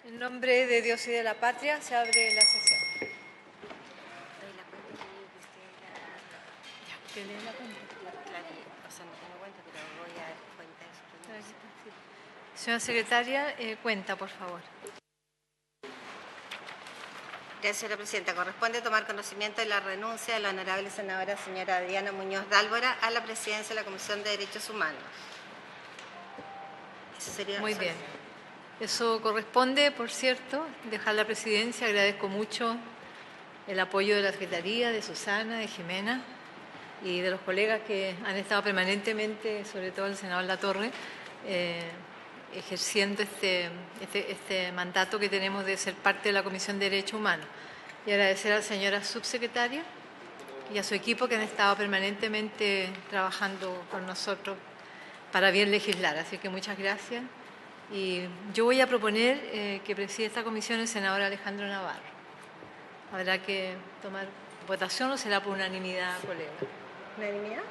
En nombre de Dios y de la patria se abre la sesión. ¿Tiene la cuenta? O sea, no tengo cuenta, pero voy a dar cuenta de eso. Señora secretaria, cuenta, por favor. Gracias, señora presidenta. Corresponde tomar conocimiento de la renuncia de la honorable senadora señora Diana Muñoz Dálvora a la presidencia de la Comisión de Derechos Humanos. Eso sería Muy bien. Eso corresponde, por cierto, dejar la presidencia. Agradezco mucho el apoyo de la Secretaría, de Susana, de Jimena y de los colegas que han estado permanentemente, sobre todo el senador Latorre, ejerciendo este mandato que tenemos de ser parte de la Comisión de Derechos Humanos. Y agradecer a la señora subsecretaria y a su equipo que han estado permanentemente trabajando con nosotros para bien legislar. Así que muchas gracias. Y yo voy a proponer que presida esta comisión el senador Alejandro Navarro. Habrá que tomar votación o será por unanimidad, colega. ¿Unanimidad?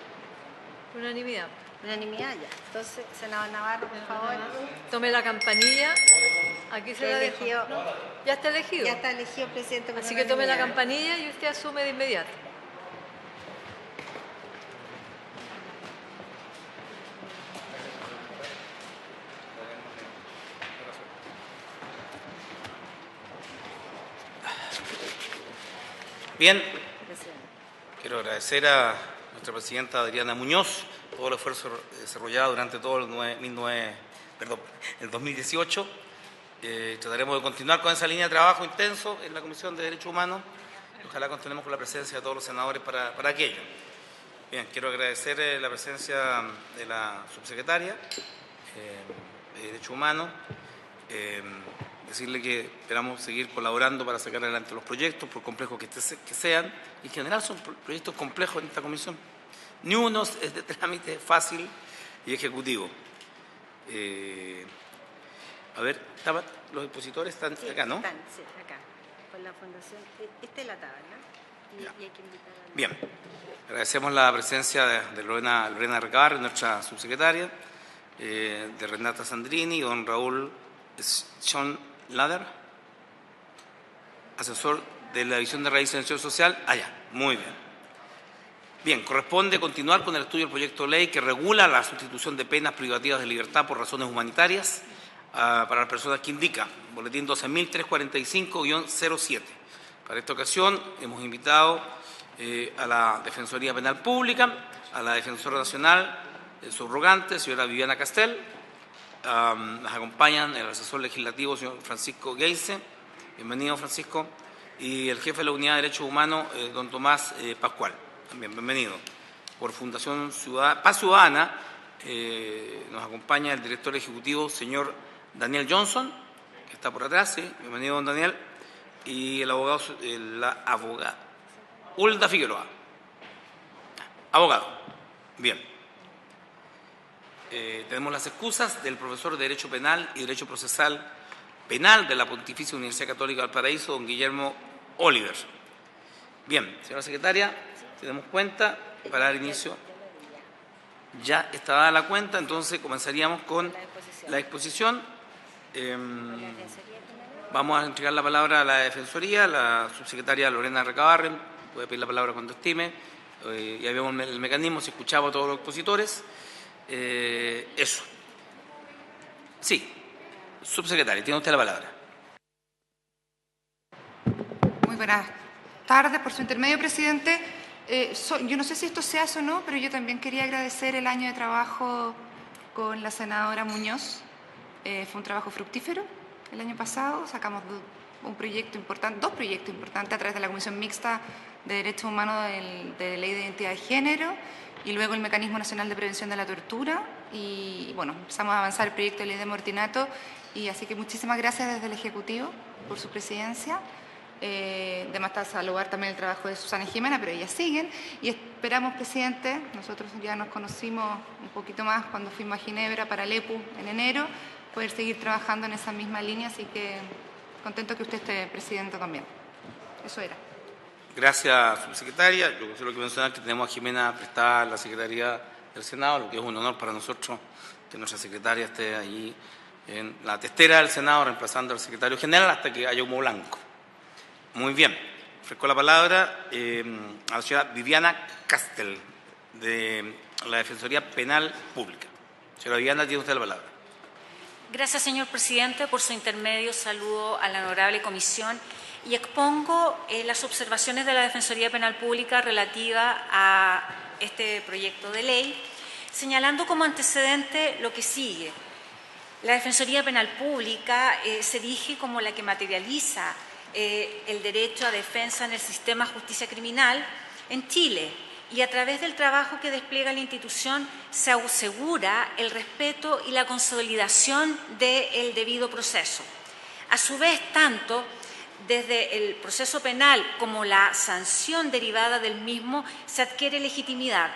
Unanimidad. Unanimidad, ya. Entonces, senador Navarro, por favor. Tome la campanilla. Aquí se la dejo. ¿No? Ya está elegido. Ya está elegido presidente. Así que tome la campanilla y usted asume de inmediato. Bien, quiero agradecer a nuestra presidenta Adriana Muñoz todo el esfuerzo desarrollado durante todo el 2018. Trataremos de continuar con esa línea de trabajo intenso en la Comisión de Derechos Humanos y ojalá continuemos con la presencia de todos los senadores para aquello. Bien, quiero agradecer la presencia de la subsecretaria de Derechos Humanos. Decirle que esperamos seguir colaborando para sacar adelante los proyectos, por complejos que sean, y en general son proyectos complejos en esta comisión. Ni uno es de trámite fácil y ejecutivo. A ver, los expositores están acá, ¿no? Están, sí, acá, con la fundación. Esta es la tabla, y hay que invitar a... Bien, agradecemos la presencia de Lorena Recabarren, nuestra subsecretaria, de Renata Sandrini y don Raúl Schonlader, asesor de la División de Raíces y Extensión Social. Allá, muy bien. Bien, corresponde continuar con el estudio del proyecto de ley que regula la sustitución de penas privativas de libertad por razones humanitarias para las personas que indica, boletín 12.345-07. Para esta ocasión hemos invitado a la Defensoría Penal Pública, a la Defensora Nacional subrogante, señora Viviana Castel. Nos acompañan el asesor legislativo, señor Francisco Geise. Bienvenido, Francisco. Y el jefe de la Unidad de Derechos Humanos, don Tomás Pascual. También, bienvenido. Por Fundación Paz Ciudadana nos acompaña el director ejecutivo, señor Daniel Johnson, que está por atrás. ¿Sí? Bienvenido, don Daniel. Y la abogada Hulda Figueroa. Abogado. Bien. Tenemos las excusas del profesor de Derecho Penal y Derecho Procesal Penal de la Pontificia Universidad Católica del Paraíso, don Guillermo Oliver. Bien, señora secretaria, tenemos cuenta para dar inicio. Ya está dada la cuenta, entonces comenzaríamos con la exposición. Vamos a entregar la palabra a la Defensoría, la subsecretaria Lorena Recabarren, puede pedir la palabra cuando estime. Ya vemos el mecanismo, se escuchaba a todos los expositores. Eso. Sí, subsecretaria, tiene usted la palabra. Muy buenas tardes, por su intermedio, presidente. Yo no sé si esto se hace o no, pero yo también quería agradecer el año de trabajo con la senadora Muñoz. Fue un trabajo fructífero el año pasado. Sacamos un proyecto importante, dos proyectos importantes a través de la Comisión Mixta de Derechos Humanos de Ley de Identidad de Género y luego el Mecanismo Nacional de Prevención de la Tortura. Y bueno, empezamos a avanzar el proyecto de ley de amortinato. Y así que muchísimas gracias desde el Ejecutivo por su presidencia. Además está saludar también el trabajo de Susana y Jimena, pero ellas siguen. Y esperamos, presidente, nosotros ya nos conocimos un poquito más cuando fuimos a Ginebra para el EPU en enero, poder seguir trabajando en esa misma línea, así que contento que usted esté presidente también. Eso era. Gracias, subsecretaria. Yo quiero mencionar que tenemos a Jimena prestada a la Secretaría del Senado, lo que es un honor para nosotros que nuestra secretaria esté allí en la testera del Senado, reemplazando al secretario general hasta que haya humo blanco. Muy bien. Ofrezco la palabra a la señora Viviana Castel, de la Defensoría Penal Pública. Señora Viviana, tiene usted la palabra. Gracias, señor presidente. Por su intermedio, saludo a la honorable comisión y expongo las observaciones de la Defensoría Penal Pública relativa a este proyecto de ley, señalando como antecedente lo que sigue. La Defensoría Penal Pública se erige como la que materializa el derecho a defensa en el sistema de justicia criminal en Chile, y a través del trabajo que despliega la institución se asegura el respeto y la consolidación del debido proceso. A su vez, tanto desde el proceso penal como la sanción derivada del mismo se adquiere legitimidad.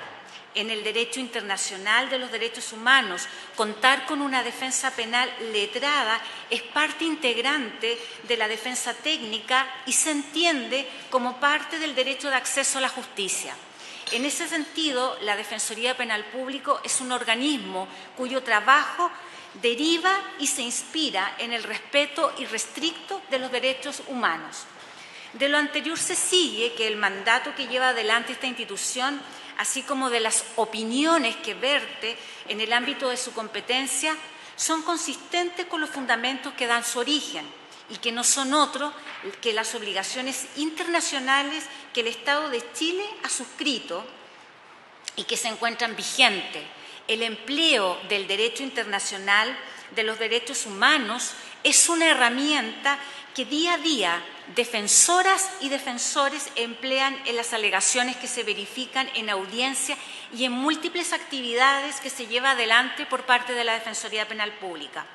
En el derecho internacional de los derechos humanos, contar con una defensa penal letrada es parte integrante de la defensa técnica y se entiende como parte del derecho de acceso a la justicia. En ese sentido, la Defensoría Penal Pública es un organismo cuyo trabajo deriva y se inspira en el respeto irrestricto de los derechos humanos. De lo anterior se sigue que el mandato que lleva adelante esta institución, así como de las opiniones que verte en el ámbito de su competencia, son consistentes con los fundamentos que dan su origen y que no son otros que las obligaciones internacionales que el Estado de Chile ha suscrito y que se encuentran vigentes. El empleo del derecho internacional de los derechos humanos es una herramienta que día a día defensoras y defensores emplean en las alegaciones que se verifican en audiencia y en múltiples actividades que se lleva adelante por parte de la Defensoría Penal Pública.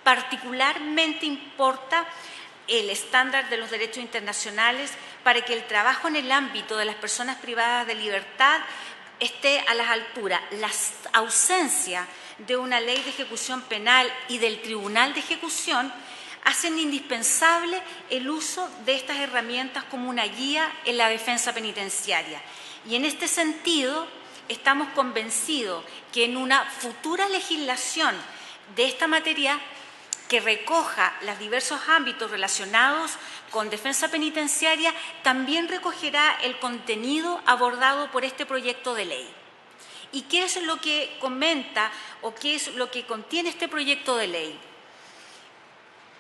Particularmente importa el estándar de los derechos internacionales para que el trabajo en el ámbito de las personas privadas de libertad esté a las alturas. La ausencia de una ley de ejecución penal y del Tribunal de Ejecución hacen indispensable el uso de estas herramientas como una guía en la defensa penitenciaria. Y en este sentido, estamos convencidos que en una futura legislación de esta materia que recoja los diversos ámbitos relacionados con defensa penitenciaria, también recogerá el contenido abordado por este proyecto de ley. ¿Y qué es lo que comenta o qué es lo que contiene este proyecto de ley?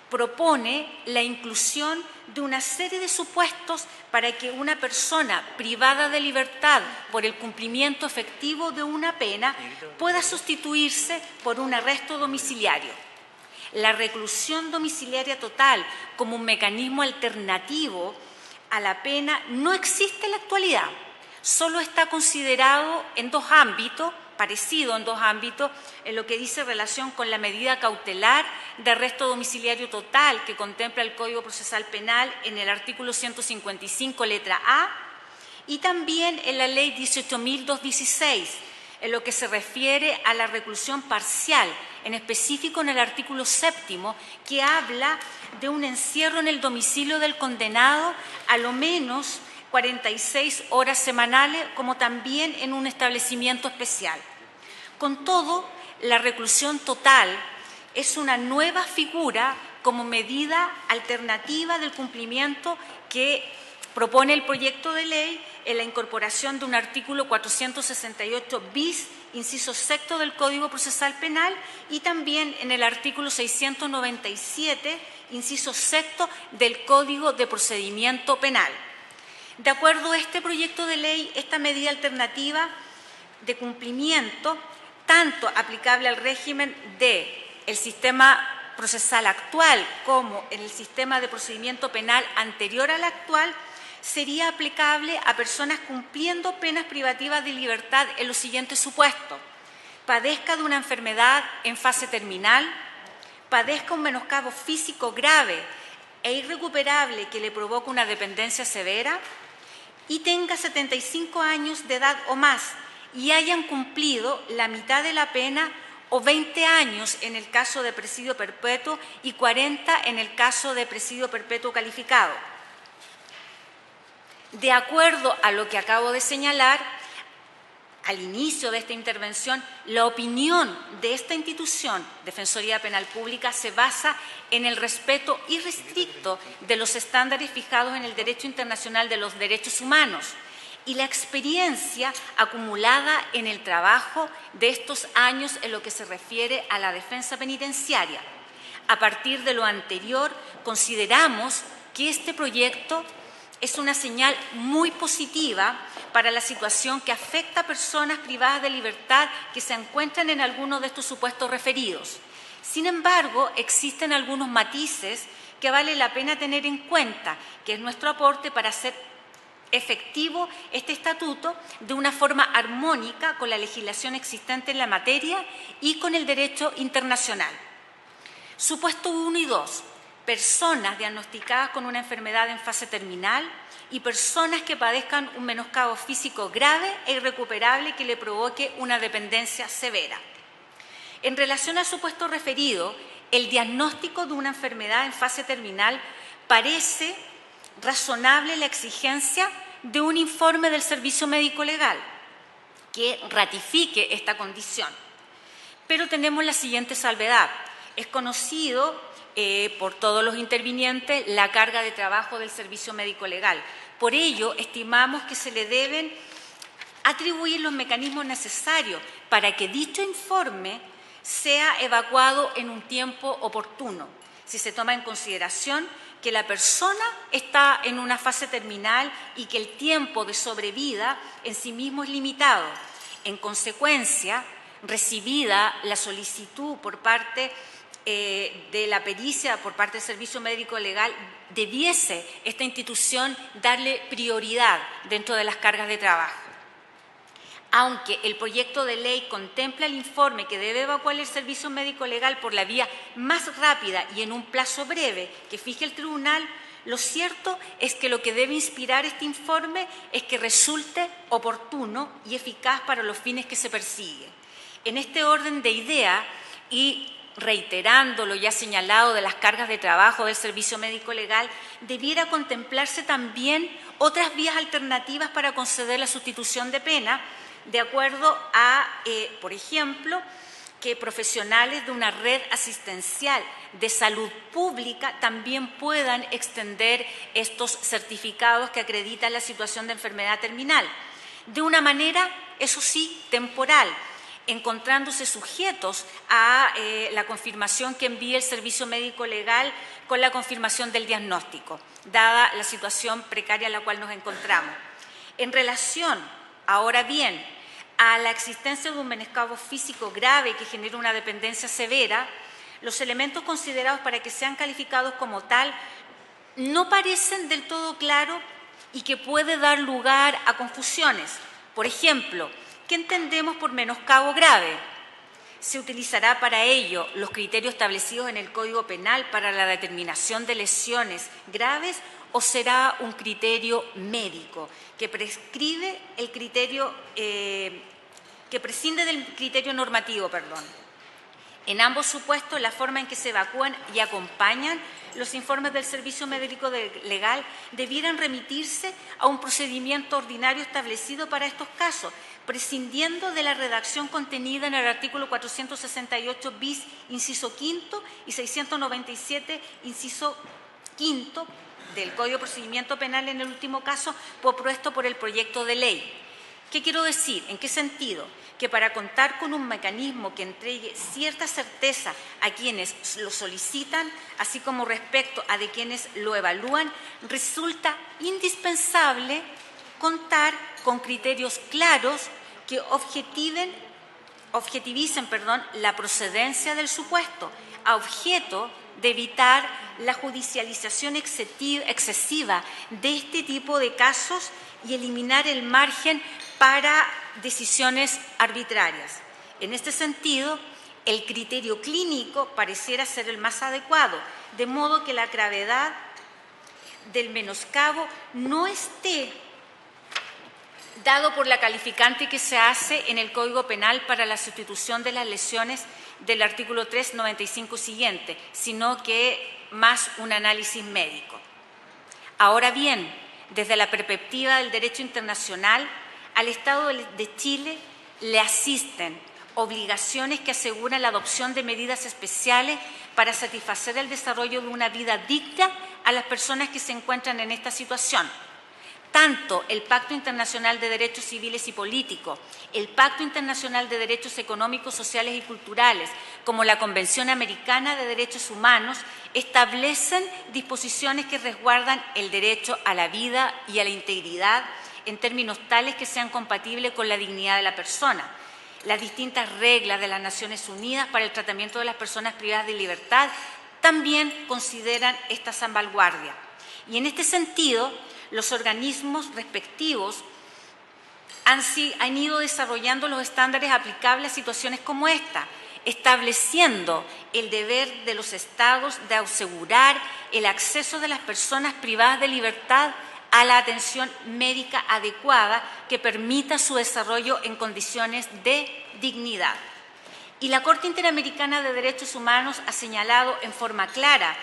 Propone la inclusión de una serie de supuestos para que una persona privada de libertad por el cumplimiento efectivo de una pena pueda sustituirse por un arresto domiciliario. La reclusión domiciliaria total como un mecanismo alternativo a la pena no existe en la actualidad. Solo está considerado en dos ámbitos, parecido en dos ámbitos, en lo que dice relación con la medida cautelar de arresto domiciliario total que contempla el Código Procesal Penal en el artículo 155, letra A, y también en la Ley 18.216, en lo que se refiere a la reclusión parcial, en específico en el artículo 7º, que habla de un encierro en el domicilio del condenado a lo menos 46 horas semanales, como también en un establecimiento especial. Con todo, la reclusión total es una nueva figura como medida alternativa del cumplimiento que propone el proyecto de ley en la incorporación de un artículo 468 bis, inciso sexto del Código Procesal Penal, y también en el artículo 697, inciso sexto del Código de Procedimiento Penal. De acuerdo a este proyecto de ley, esta medida alternativa de cumplimiento, tanto aplicable al régimen del sistema procesal actual como en el sistema de procedimiento penal anterior al actual, sería aplicable a personas cumpliendo penas privativas de libertad en los siguientes supuestos: padezca de una enfermedad en fase terminal, padezca un menoscabo físico grave e irrecuperable que le provoca una dependencia severa y tenga 75 años de edad o más y hayan cumplido la mitad de la pena o 20 años en el caso de presidio perpetuo y 40 en el caso de presidio perpetuo calificado. De acuerdo a lo que acabo de señalar, al inicio de esta intervención, la opinión de esta institución, Defensoría Penal Pública, se basa en el respeto irrestricto de los estándares fijados en el derecho internacional de los derechos humanos y la experiencia acumulada en el trabajo de estos años en lo que se refiere a la defensa penitenciaria. A partir de lo anterior, consideramos que este proyecto es una señal muy positiva para la situación que afecta a personas privadas de libertad que se encuentran en alguno de estos supuestos referidos. Sin embargo, existen algunos matices que vale la pena tener en cuenta, que es nuestro aporte para hacer efectivo este estatuto de una forma armónica con la legislación existente en la materia y con el derecho internacional. Supuesto 1 y 2. Personas diagnosticadas con una enfermedad en fase terminal y personas que padezcan un menoscabo físico grave e irrecuperable que le provoque una dependencia severa. En relación al supuesto referido, el diagnóstico de una enfermedad en fase terminal parece razonable la exigencia de un informe del Servicio Médico Legal que ratifique esta condición. Pero tenemos la siguiente salvedad. Es conocido por todos los intervinientes la carga de trabajo del Servicio Médico Legal. Por ello, estimamos que se le deben atribuir los mecanismos necesarios para que dicho informe sea evacuado en un tiempo oportuno, si se toma en consideración que la persona está en una fase terminal y que el tiempo de sobrevida en sí mismo es limitado. En consecuencia, recibida la solicitud por parte de la pericia, por parte del Servicio Médico Legal, debiese esta institución darle prioridad dentro de las cargas de trabajo. Aunque el proyecto de ley contempla el informe que debe evacuar el Servicio Médico Legal por la vía más rápida y en un plazo breve que fije el tribunal, lo cierto es que lo que debe inspirar este informe es que resulte oportuno y eficaz para los fines que se persiguen. En este orden de idea y reiterando lo ya señalado de las cargas de trabajo del Servicio Médico Legal, debiera contemplarse también otras vías alternativas para conceder la sustitución de pena, de acuerdo a, por ejemplo, que profesionales de una red asistencial de salud pública también puedan extender estos certificados que acreditan la situación de enfermedad terminal, de una manera, eso sí, temporal, encontrándose sujetos a la confirmación que envíe el Servicio Médico Legal con la confirmación del diagnóstico, dada la situación precaria en la cual nos encontramos. En relación, ahora bien, a la existencia de un menoscabo físico grave que genera una dependencia severa, los elementos considerados para que sean calificados como tal no parecen del todo claros y que puede dar lugar a confusiones. Por ejemplo, ¿qué entendemos por menoscabo grave? ¿Se utilizará para ello los criterios establecidos en el Código Penal para la determinación de lesiones graves o será un criterio médico que prescribe el criterio, que prescinde del criterio normativo, En ambos supuestos, la forma en que se evacúan y acompañan los informes del Servicio Médico Legal debieran remitirse a un procedimiento ordinario establecido para estos casos, prescindiendo de la redacción contenida en el artículo 468 bis, inciso quinto, y 697, inciso quinto, del Código de Procedimiento Penal en el último caso, propuesto por el proyecto de ley. ¿Qué quiero decir? ¿En qué sentido? Que para contar con un mecanismo que entregue cierta certeza a quienes lo solicitan, así como respecto a de quienes lo evalúan, resulta indispensable contar con criterios claros que objetivicen la procedencia del supuesto, a objeto de evitar la judicialización excesiva de este tipo de casos y eliminar el margen para decisiones arbitrarias. En este sentido, el criterio clínico pareciera ser el más adecuado, de modo que la gravedad del menoscabo no esté dado por la calificante que se hace en el Código Penal para la sustitución de las lesiones del artículo 395 siguiente, sino que más un análisis médico. Ahora bien, desde la perspectiva del derecho internacional, al Estado de Chile le asisten obligaciones que aseguran la adopción de medidas especiales para satisfacer el desarrollo de una vida digna a las personas que se encuentran en esta situación. Tanto el Pacto Internacional de Derechos Civiles y Políticos, el Pacto Internacional de Derechos Económicos, Sociales y Culturales, como la Convención Americana de Derechos Humanos, establecen disposiciones que resguardan el derecho a la vida y a la integridad en términos tales que sean compatibles con la dignidad de la persona. Las distintas reglas de las Naciones Unidas para el tratamiento de las personas privadas de libertad también consideran esta salvaguardia. Y en este sentido, los organismos respectivos han ido desarrollando los estándares aplicables a situaciones como esta, estableciendo el deber de los Estados de asegurar el acceso de las personas privadas de libertad a la atención médica adecuada que permita su desarrollo en condiciones de dignidad. Y la Corte Interamericana de Derechos Humanos ha señalado en forma clara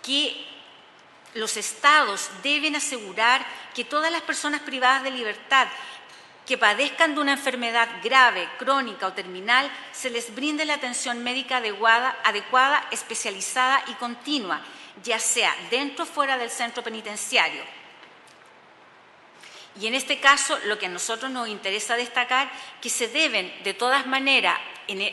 que los Estados deben asegurar que todas las personas privadas de libertad que padezcan de una enfermedad grave, crónica o terminal, se les brinde la atención médica adecuada, especializada y continua, ya sea dentro o fuera del centro penitenciario. Y en este caso, lo que a nosotros nos interesa destacar, que se deben, de todas maneras,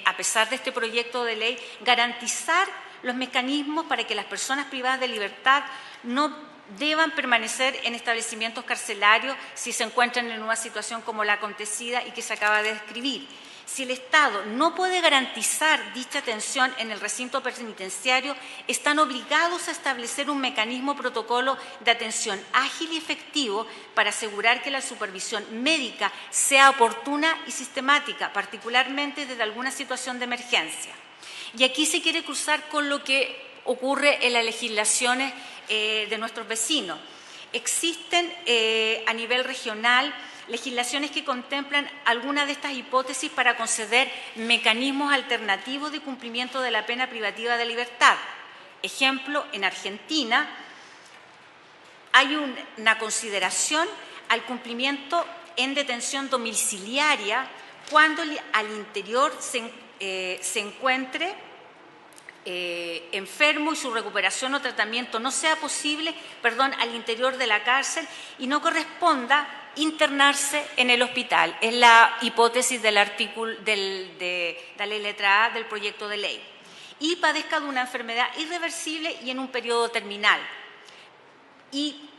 a pesar de este proyecto de ley, garantizar los mecanismos para que las personas privadas de libertad no deban permanecer en establecimientos carcelarios si se encuentran en una situación como la acontecida y que se acaba de describir. Si el Estado no puede garantizar dicha atención en el recinto penitenciario, están obligados a establecer un mecanismo protocolo de atención ágil y efectivo para asegurar que la supervisión médica sea oportuna y sistemática, particularmente desde alguna situación de emergencia. Y aquí se quiere cruzar con lo que ocurre en las legislaciones de nuestros vecinos. Existen a nivel regional legislaciones que contemplan algunas de estas hipótesis para conceder mecanismos alternativos de cumplimiento de la pena privativa de libertad. Ejemplo, en Argentina hay una consideración al cumplimiento en detención domiciliaria cuando al interior se encuentre enfermo y su recuperación o tratamiento no sea posible, al interior de la cárcel y no corresponda internarse en el hospital. Es la hipótesis del artículo de la letra A del proyecto de ley. Y padezca de una enfermedad irreversible y en un periodo terminal.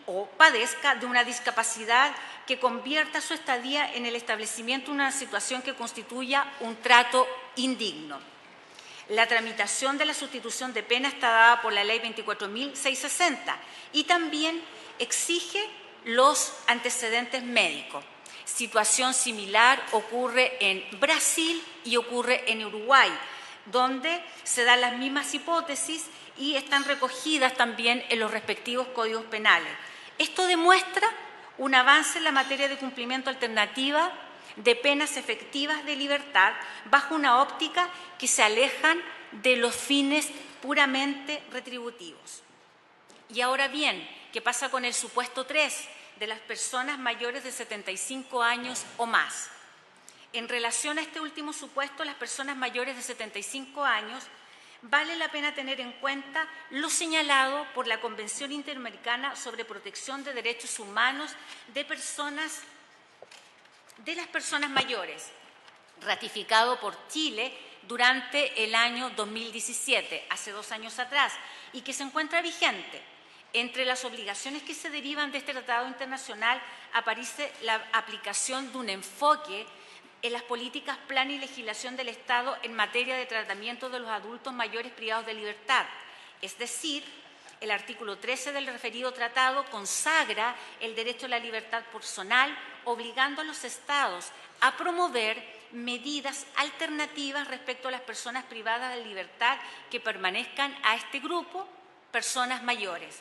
O padezca de una discapacidad que convierta su estadía en el establecimiento en una situación que constituya un trato indigno. La tramitación de la sustitución de pena está dada por la Ley 24.660 y también exige los antecedentes médicos. Situación similar ocurre en Brasil y ocurre en Uruguay, donde se dan las mismas hipótesis y están recogidas también en los respectivos códigos penales. Esto demuestra un avance en la materia de cumplimiento alternativa de penas efectivas de libertad bajo una óptica que se alejan de los fines puramente retributivos. Y ahora bien, ¿qué pasa con el supuesto 3 de las personas mayores de 75 años o más? En relación a este último supuesto, las personas mayores de 75 años, vale la pena tener en cuenta lo señalado por la Convención Interamericana sobre Protección de Derechos Humanos de las personas mayores, ratificado por Chile durante el año 2017, hace 2 años atrás, y que se encuentra vigente. Entre las obligaciones que se derivan de este tratado internacional aparece la aplicación de un enfoque en las políticas, plan y legislación del Estado en materia de tratamiento de los adultos mayores privados de libertad. Es decir, el artículo 13 del referido tratado consagra el derecho a la libertad personal, obligando a los Estados a promover medidas alternativas respecto a las personas privadas de libertad que permanezcan a este grupo, personas mayores.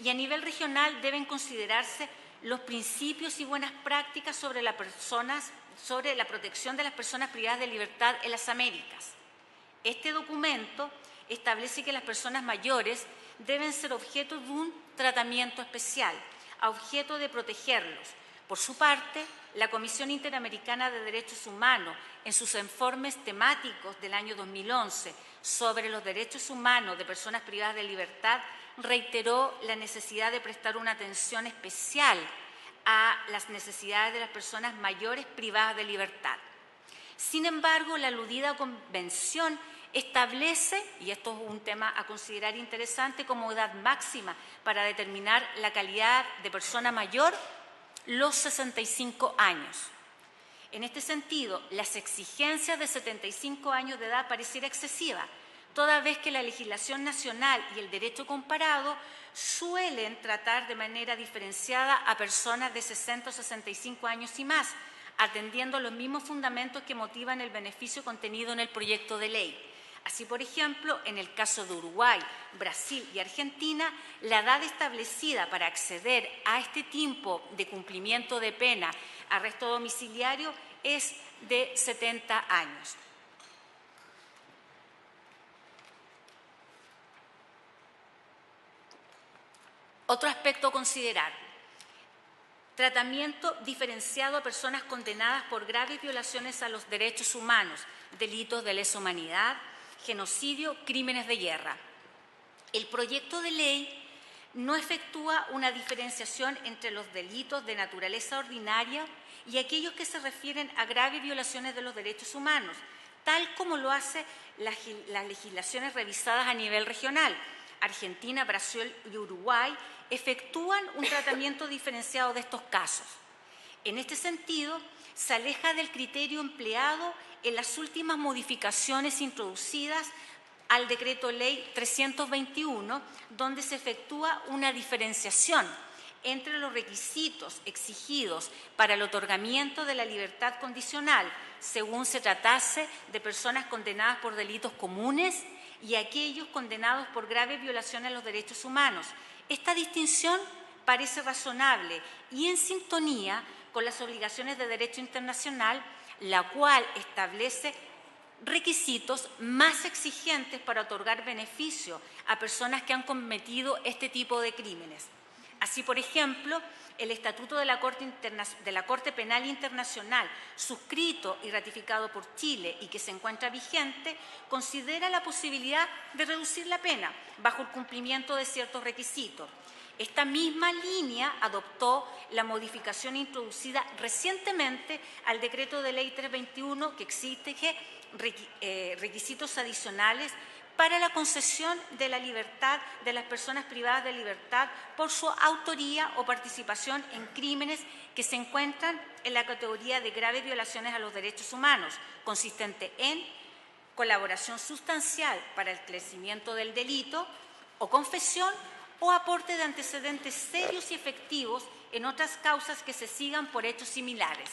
Y a nivel regional deben considerarse los principios y buenas prácticas sobre la protección de las personas privadas de libertad en las Américas. Este documento establece que las personas mayores deben ser objeto de un tratamiento especial, a objeto de protegerlos, Por su parte, la Comisión Interamericana de Derechos Humanos, en sus informes temáticos del año 2011 sobre los derechos humanos de personas privadas de libertad, reiteró la necesidad de prestar una atención especial a las necesidades de las personas mayores privadas de libertad. Sin embargo, la aludida convención establece, y esto es un tema a considerar interesante, como edad máxima para determinar la calidad de persona mayor, los 65 años. En este sentido, las exigencias de 75 años de edad pareciera excesiva, toda vez que la legislación nacional y el derecho comparado suelen tratar de manera diferenciada a personas de 60 o 65 años y más, atendiendo los mismos fundamentos que motivan el beneficio contenido en el proyecto de ley. Así, por ejemplo, en el caso de Uruguay, Brasil y Argentina, la edad establecida para acceder a este tipo de cumplimiento de pena, arresto domiciliario, es de 70 años. Otro aspecto a considerar: tratamiento diferenciado a personas condenadas por graves violaciones a los derechos humanos, delitos de lesa humanidad, genocidio, crímenes de guerra. El proyecto de ley no efectúa una diferenciación entre los delitos de naturaleza ordinaria y aquellos que se refieren a graves violaciones de los derechos humanos, tal como lo hacen las legislaciones revisadas a nivel regional. Argentina, Brasil y Uruguay efectúan un tratamiento diferenciado de estos casos. En este sentido, se aleja del criterio empleado en las últimas modificaciones introducidas al Decreto Ley 321, donde se efectúa una diferenciación entre los requisitos exigidos para el otorgamiento de la libertad condicional, según se tratase de personas condenadas por delitos comunes, y aquellos condenados por graves violaciones a los derechos humanos. Esta distinción parece razonable y en sintonía con las obligaciones de derecho internacional, la cual establece requisitos más exigentes para otorgar beneficio a personas que han cometido este tipo de crímenes. Así, por ejemplo, el Estatuto de la Corte Penal Internacional, suscrito y ratificado por Chile y que se encuentra vigente, considera la posibilidad de reducir la pena bajo el cumplimiento de ciertos requisitos. Esta misma línea adoptó la modificación introducida recientemente al Decreto de Ley 321, que exige requisitos adicionales para la concesión de la libertad de las personas privadas de libertad por su autoría o participación en crímenes que se encuentran en la categoría de graves violaciones a los derechos humanos, consistente en colaboración sustancial para el esclarecimiento del delito o confesión o aporte de antecedentes serios y efectivos en otras causas que se sigan por hechos similares.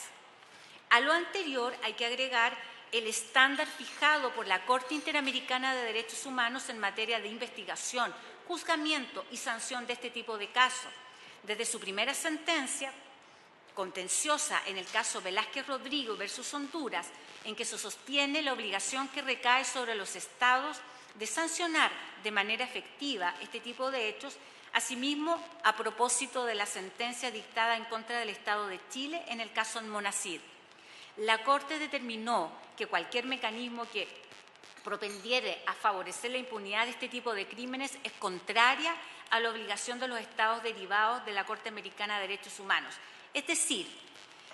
A lo anterior hay que agregar el estándar fijado por la Corte Interamericana de Derechos Humanos en materia de investigación, juzgamiento y sanción de este tipo de casos. Desde su primera sentencia contenciosa en el caso Velázquez Rodrigo versus Honduras, en que se sostiene la obligación que recae sobre los estados de sancionar de manera efectiva este tipo de hechos, asimismo a propósito de la sentencia dictada en contra del Estado de Chile en el caso Monacid. La Corte determinó que cualquier mecanismo que propendiere a favorecer la impunidad de este tipo de crímenes es contraria a la obligación de los estados derivados de la Corte Americana de Derechos Humanos. Es decir,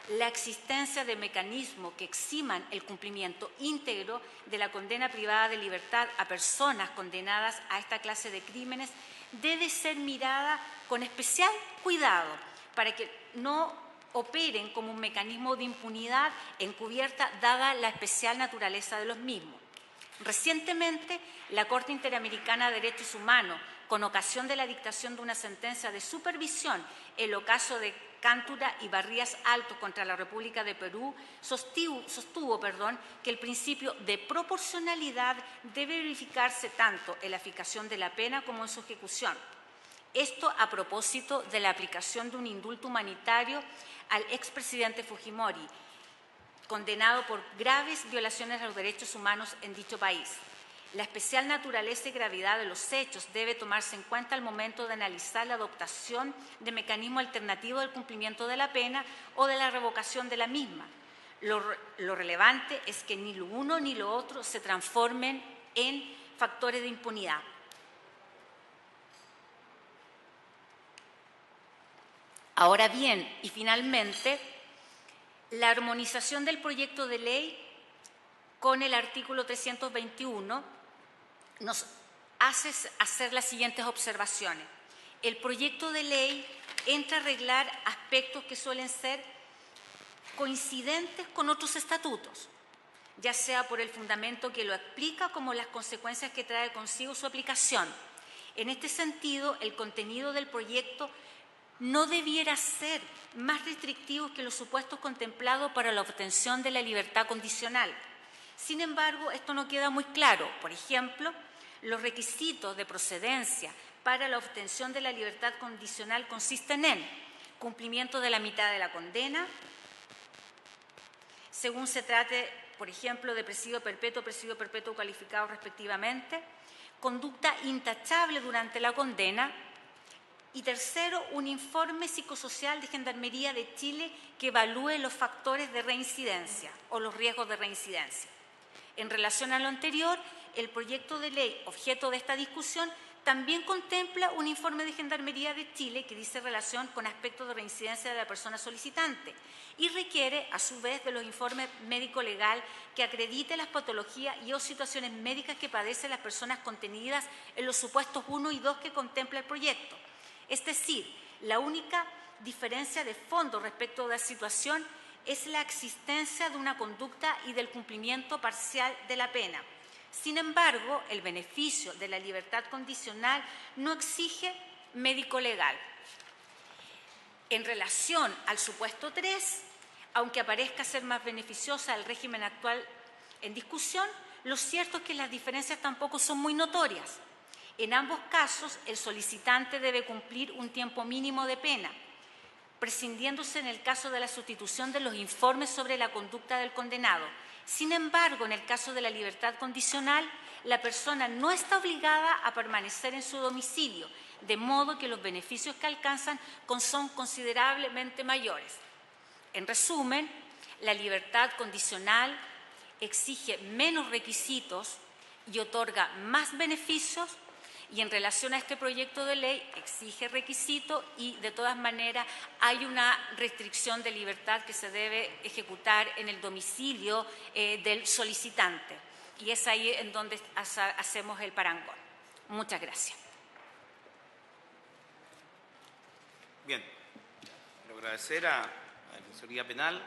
la existencia de mecanismos que eximan el cumplimiento íntegro de la condena privada de libertad a personas condenadas a esta clase de crímenes debe ser mirada con especial cuidado para que no operen como un mecanismo de impunidad encubierta, dada la especial naturaleza de los mismos. Recientemente, la Corte Interamericana de Derechos Humanos, con ocasión de la dictación de una sentencia de supervisión en el caso de Cántura y Barrías Altos contra la República de Perú, sostuvo que el principio de proporcionalidad debe verificarse tanto en la aplicación de la pena como en su ejecución. Esto a propósito de la aplicación de un indulto humanitario al expresidente Fujimori, condenado por graves violaciones a los derechos humanos en dicho país. La especial naturaleza y gravedad de los hechos debe tomarse en cuenta al momento de analizar la adoptación de mecanismos alternativos del cumplimiento de la pena o de la revocación de la misma. Lo relevante es que ni lo uno ni lo otro se transformen en factores de impunidad. Ahora bien, y finalmente, la armonización del proyecto de ley con el artículo 321 nos hace hacer las siguientes observaciones. El proyecto de ley entra a arreglar aspectos que suelen ser coincidentes con otros estatutos, ya sea por el fundamento que lo explica como las consecuencias que trae consigo su aplicación. En este sentido, el contenido del proyecto no debiera ser más restrictivo que los supuestos contemplados para la obtención de la libertad condicional. Sin embargo, esto no queda muy claro. Por ejemplo, los requisitos de procedencia para la obtención de la libertad condicional consisten en cumplimiento de la mitad de la condena, según se trate, por ejemplo, de presidio perpetuo calificado respectivamente, conducta intachable durante la condena y tercero, un informe psicosocial de Gendarmería de Chile que evalúe los factores de reincidencia o los riesgos de reincidencia. En relación a lo anterior, el proyecto de ley objeto de esta discusión también contempla un informe de Gendarmería de Chile que dice relación con aspectos de reincidencia de la persona solicitante y requiere, a su vez, de los informes médico-legal que acredite las patologías y o situaciones médicas que padecen las personas contenidas en los supuestos 1 y 2 que contempla el proyecto. Es decir, la única diferencia de fondo respecto de la situación es la existencia de una conducta y del cumplimiento parcial de la pena. Sin embargo, el beneficio de la libertad condicional no exige médico legal. En relación al supuesto 3, aunque aparezca ser más beneficiosa el régimen actual en discusión, lo cierto es que las diferencias tampoco son muy notorias. En ambos casos, el solicitante debe cumplir un tiempo mínimo de pena, prescindiéndose en el caso de la sustitución de los informes sobre la conducta del condenado. Sin embargo, en el caso de la libertad condicional, la persona no está obligada a permanecer en su domicilio, de modo que los beneficios que alcanzan son considerablemente mayores. En resumen, la libertad condicional exige menos requisitos y otorga más beneficios, y en relación a este proyecto de ley exige requisitos y de todas maneras hay una restricción de libertad que se debe ejecutar en el domicilio del solicitante. Y es ahí en donde hacemos el parangón. Muchas gracias. Bien, quiero agradecer a la Defensoría Penal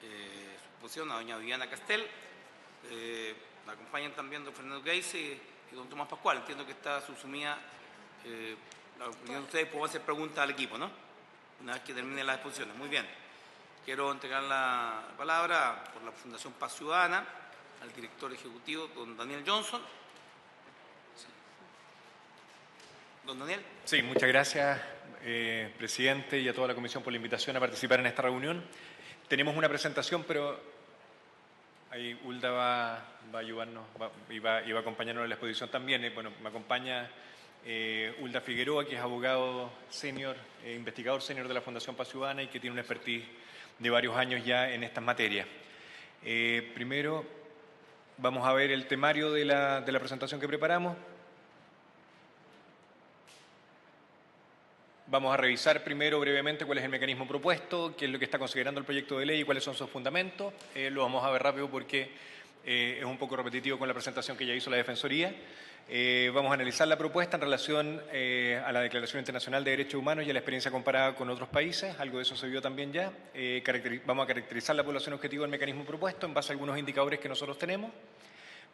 su posición, a doña Viviana Castel. La acompañan también don Fernando Geise y don Tomás Pascual. Entiendo que está subsumida la opinión de ustedes. Puedo hacer preguntas al equipo, ¿no? Una vez que terminen las exposiciones. Muy bien. Quiero entregar la palabra por la Fundación Paz Ciudadana al director ejecutivo, don Daniel Johnson. Sí. Don Daniel. Sí, muchas gracias, presidente, y a toda la comisión por la invitación a participar en esta reunión. Tenemos una presentación, pero ahí Hulda va a ayudarnos y va a acompañarnos en la exposición también. Bueno, me acompaña Hulda Figueroa, que es abogado senior, investigador senior de la Fundación Paz Ciudadana y que tiene una expertise de varios años ya en estas materias. Primero, vamos a ver el temario de la presentación que preparamos. Vamos a revisar primero brevemente cuál es el mecanismo propuesto, qué es lo que está considerando el proyecto de ley y cuáles son sus fundamentos. Lo vamos a ver rápido porque es un poco repetitivo con la presentación que ya hizo la Defensoría. Vamos a analizar la propuesta en relación a la Declaración Internacional de Derechos Humanos y a la experiencia comparada con otros países. Algo de eso se vio también ya. Vamos a caracterizar la población objetivo del mecanismo propuesto en base a algunos indicadores que nosotros tenemos.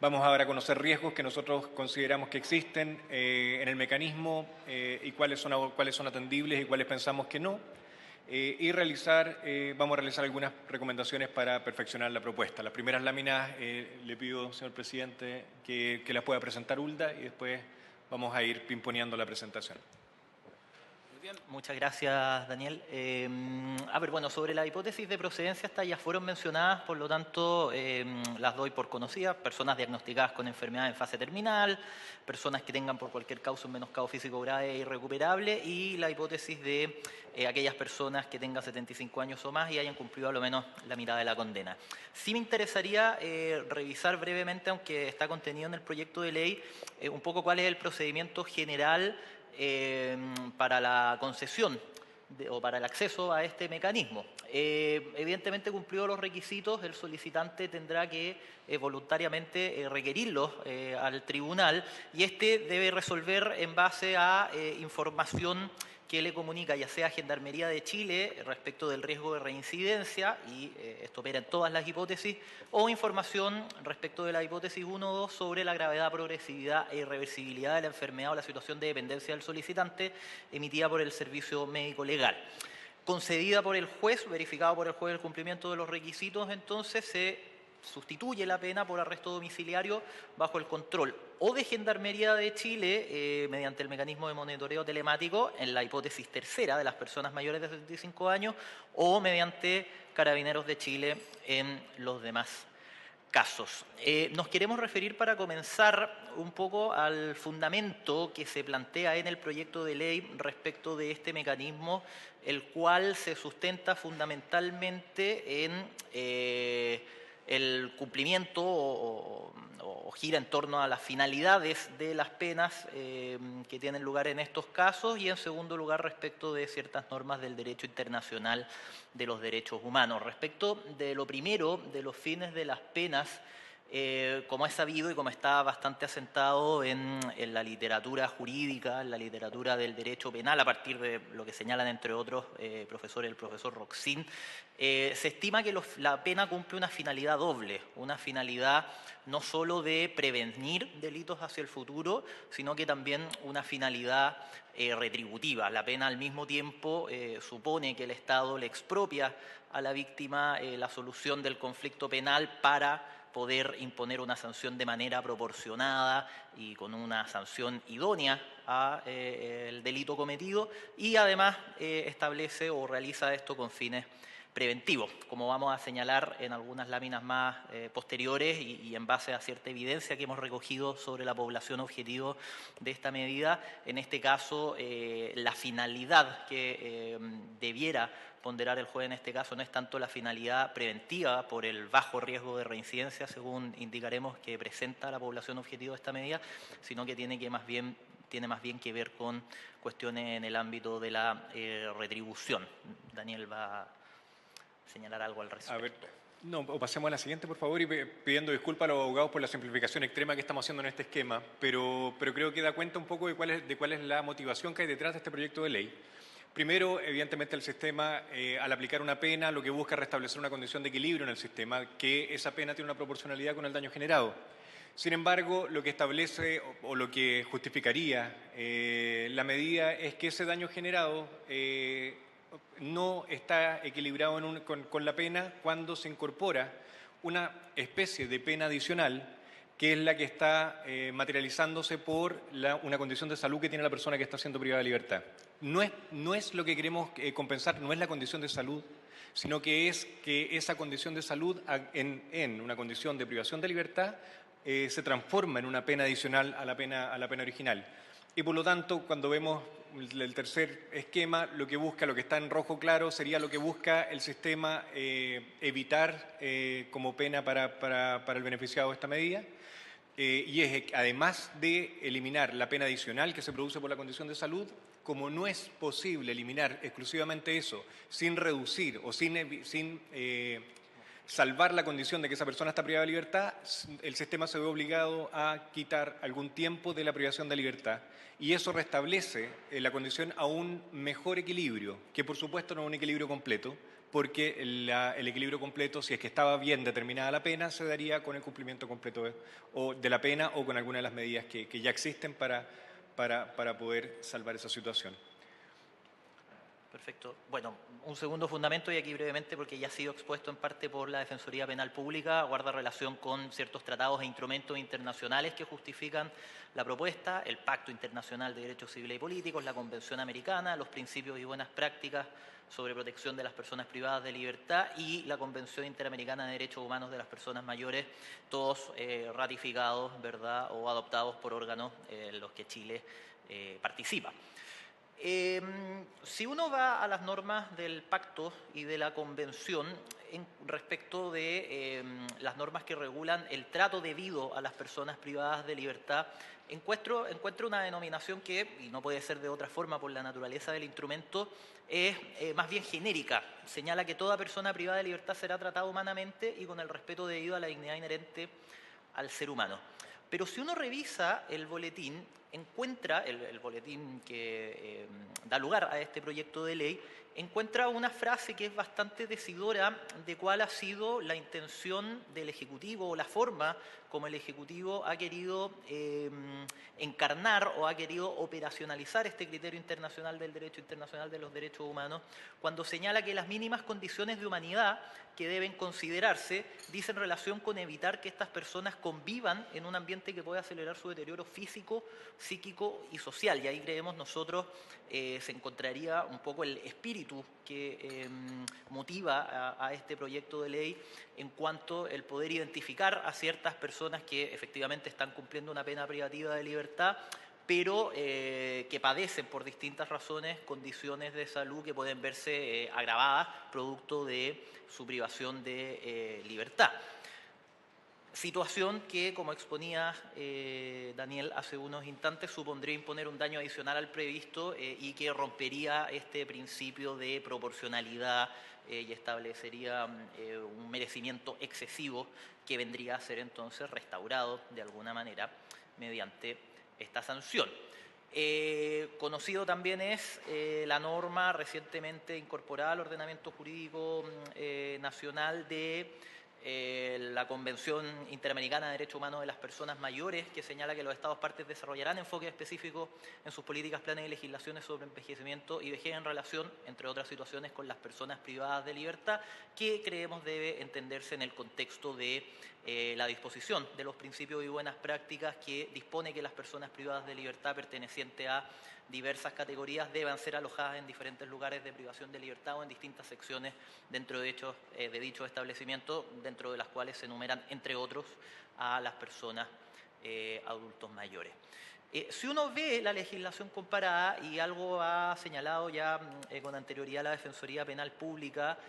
Vamos a dar a conocer riesgos que nosotros consideramos que existen en el mecanismo y cuáles son atendibles y cuáles pensamos que no. Y vamos a realizar algunas recomendaciones para perfeccionar la propuesta. Las primeras láminas le pido, señor presidente, que las pueda presentar Hulda y después vamos a ir pimponeando la presentación. Bien. Muchas gracias, Daniel. Bueno, sobre la hipótesis de procedencia, estas ya fueron mencionadas, por lo tanto, las doy por conocidas. Personas diagnosticadas con enfermedad en fase terminal, personas que tengan por cualquier causa un menoscabo físico grave e irrecuperable, y la hipótesis de aquellas personas que tengan 75 años o más y hayan cumplido a lo menos la mitad de la condena. Sí me interesaría revisar brevemente, aunque está contenido en el proyecto de ley, un poco cuál es el procedimiento general para la concesión o para el acceso a este mecanismo. Evidentemente, cumplidos los requisitos, el solicitante tendrá que voluntariamente requerirlos al tribunal, y este debe resolver en base a información que le comunica ya sea Gendarmería de Chile respecto del riesgo de reincidencia, y esto opera en todas las hipótesis, o información respecto de la hipótesis 1 o 2 sobre la gravedad, progresividad e irreversibilidad de la enfermedad o la situación de dependencia del solicitante, emitida por el servicio médico legal. Concedida por el juez, verificado por el juez el cumplimiento de los requisitos, entonces se sustituye la pena por arresto domiciliario bajo el control o de Gendarmería de Chile mediante el mecanismo de monitoreo telemático en la hipótesis tercera de las personas mayores de 75 años, o mediante Carabineros de Chile en los demás casos. Nos queremos referir, para comenzar, un poco al fundamento que se plantea en el proyecto de ley respecto de este mecanismo, el cual se sustenta fundamentalmente en el cumplimiento o gira en torno a las finalidades de las penas que tienen lugar en estos casos, y en segundo lugar respecto de ciertas normas del derecho internacional de los derechos humanos. Respecto de lo primero, de los fines de las penas, como es sabido y como está bastante asentado en la literatura jurídica, en la literatura del derecho penal, a partir de lo que señalan entre otros profesores, el profesor Roxin, se estima que la pena cumple una finalidad doble, una finalidad no solo de prevenir delitos hacia el futuro, sino que también una finalidad retributiva. La pena al mismo tiempo supone que el Estado le expropia a la víctima la solución del conflicto penal para poder imponer una sanción de manera proporcionada y con una sanción idónea al delito cometido, y además establece o realiza esto con fines preventivos, como vamos a señalar en algunas láminas más posteriores y en base a cierta evidencia que hemos recogido sobre la población objetivo de esta medida. En este caso, la finalidad que debiera ponderar el juez en este caso no es tanto la finalidad preventiva por el bajo riesgo de reincidencia, según indicaremos, que presenta la población objetivo de esta medida, sino que tiene más bien que ver con cuestiones en el ámbito de la retribución. Daniel va a señalar algo al respecto. A ver, o pasemos a la siguiente, por favor, y pidiendo disculpas a los abogados por la simplificación extrema que estamos haciendo en este esquema, pero creo que da cuenta un poco de cuál es la motivación que hay detrás de este proyecto de ley. Primero, evidentemente, el sistema, al aplicar una pena, lo que busca es restablecer una condición de equilibrio en el sistema, que esa pena tiene una proporcionalidad con el daño generado. Sin embargo, lo que establece o lo que justificaría la medida es que ese daño generado no está equilibrado con la pena cuando se incorpora una especie de pena adicional, que es la que está materializándose por una condición de salud que tiene la persona que está siendo privada de libertad. No es lo que queremos compensar, no es la condición de salud, sino que es que esa condición de salud en una condición de privación de libertad se transforma en una pena adicional a la pena original. Y por lo tanto, cuando vemos el tercer esquema, lo que está en rojo claro sería lo que busca el sistema evitar como pena para el beneficiado de esta medida. Y es, además de eliminar la pena adicional que se produce por la condición de salud, como no es posible eliminar exclusivamente eso sin reducir o sin salvar la condición de que esa persona está privada de libertad, el sistema se ve obligado a quitar algún tiempo de la privación de libertad, y eso restablece la condición a un mejor equilibrio, que por supuesto no es un equilibrio completo, porque el equilibrio completo, si es que estaba bien determinada la pena, se daría con el cumplimiento completo de la pena o con alguna de las medidas que ya existen para poder salvar esa situación. Perfecto. Bueno, un segundo fundamento, y aquí brevemente, porque ya ha sido expuesto en parte por la Defensoría Penal Pública, guarda relación con ciertos tratados e instrumentos internacionales que justifican la propuesta, el Pacto Internacional de Derechos Civiles y Políticos, la Convención Americana, los principios y buenas prácticas sobre protección de las personas privadas de libertad y la Convención Interamericana de Derechos Humanos de las Personas Mayores, todos ratificados, ¿verdad?, o adoptados por órganos en los que Chile participa. Si uno va a las normas del pacto y de la convención respecto de las normas que regulan el trato debido a las personas privadas de libertad, encuentro una denominación que, y no puede ser de otra forma por la naturaleza del instrumento, es más bien genérica. Señala que toda persona privada de libertad será tratada humanamente y con el respeto debido a la dignidad inherente al ser humano. Pero si uno revisa el boletín, encuentra, el boletín que da lugar a este proyecto de ley, encuentra una frase que es bastante decidora de cuál ha sido la intención del Ejecutivo o la forma como el Ejecutivo ha querido encarnar o ha querido operacionalizar este criterio internacional del derecho internacional de los derechos humanos, cuando señala que las mínimas condiciones de humanidad que deben considerarse dicen relación con evitar que estas personas convivan en un ambiente que pueda acelerar su deterioro físico, psíquico y social. Y ahí creemos nosotros se encontraría un poco el espíritu que motiva a este proyecto de ley en cuanto el poder identificar a ciertas personas que efectivamente están cumpliendo una pena privativa de libertad, pero que padecen por distintas razones condiciones de salud que pueden verse agravadas producto de su privación de libertad. Situación que, como exponía Daniel hace unos instantes, supondría imponer un daño adicional al previsto y que rompería este principio de proporcionalidad y establecería un merecimiento excesivo que vendría a ser entonces restaurado de alguna manera mediante esta sanción. Conocido también es la norma recientemente incorporada al ordenamiento jurídico nacional de la Convención Interamericana de Derechos Humanos de las Personas Mayores, que señala que los Estados partes desarrollarán enfoques específicos en sus políticas, planes y legislaciones sobre envejecimiento y vejez en relación, entre otras situaciones, con las personas privadas de libertad, que creemos debe entenderse en el contexto de la disposición de los principios y buenas prácticas que dispone que las personas privadas de libertad pertenecientes a diversas categorías deban ser alojadas en diferentes lugares de privación de libertad o en distintas secciones dentro de dichos establecimientos, dentro de las cuales se enumeran, entre otros, a las personas adultos mayores. Si uno ve la legislación comparada, y algo ha señalado ya con anterioridad la Defensoría Penal Pública,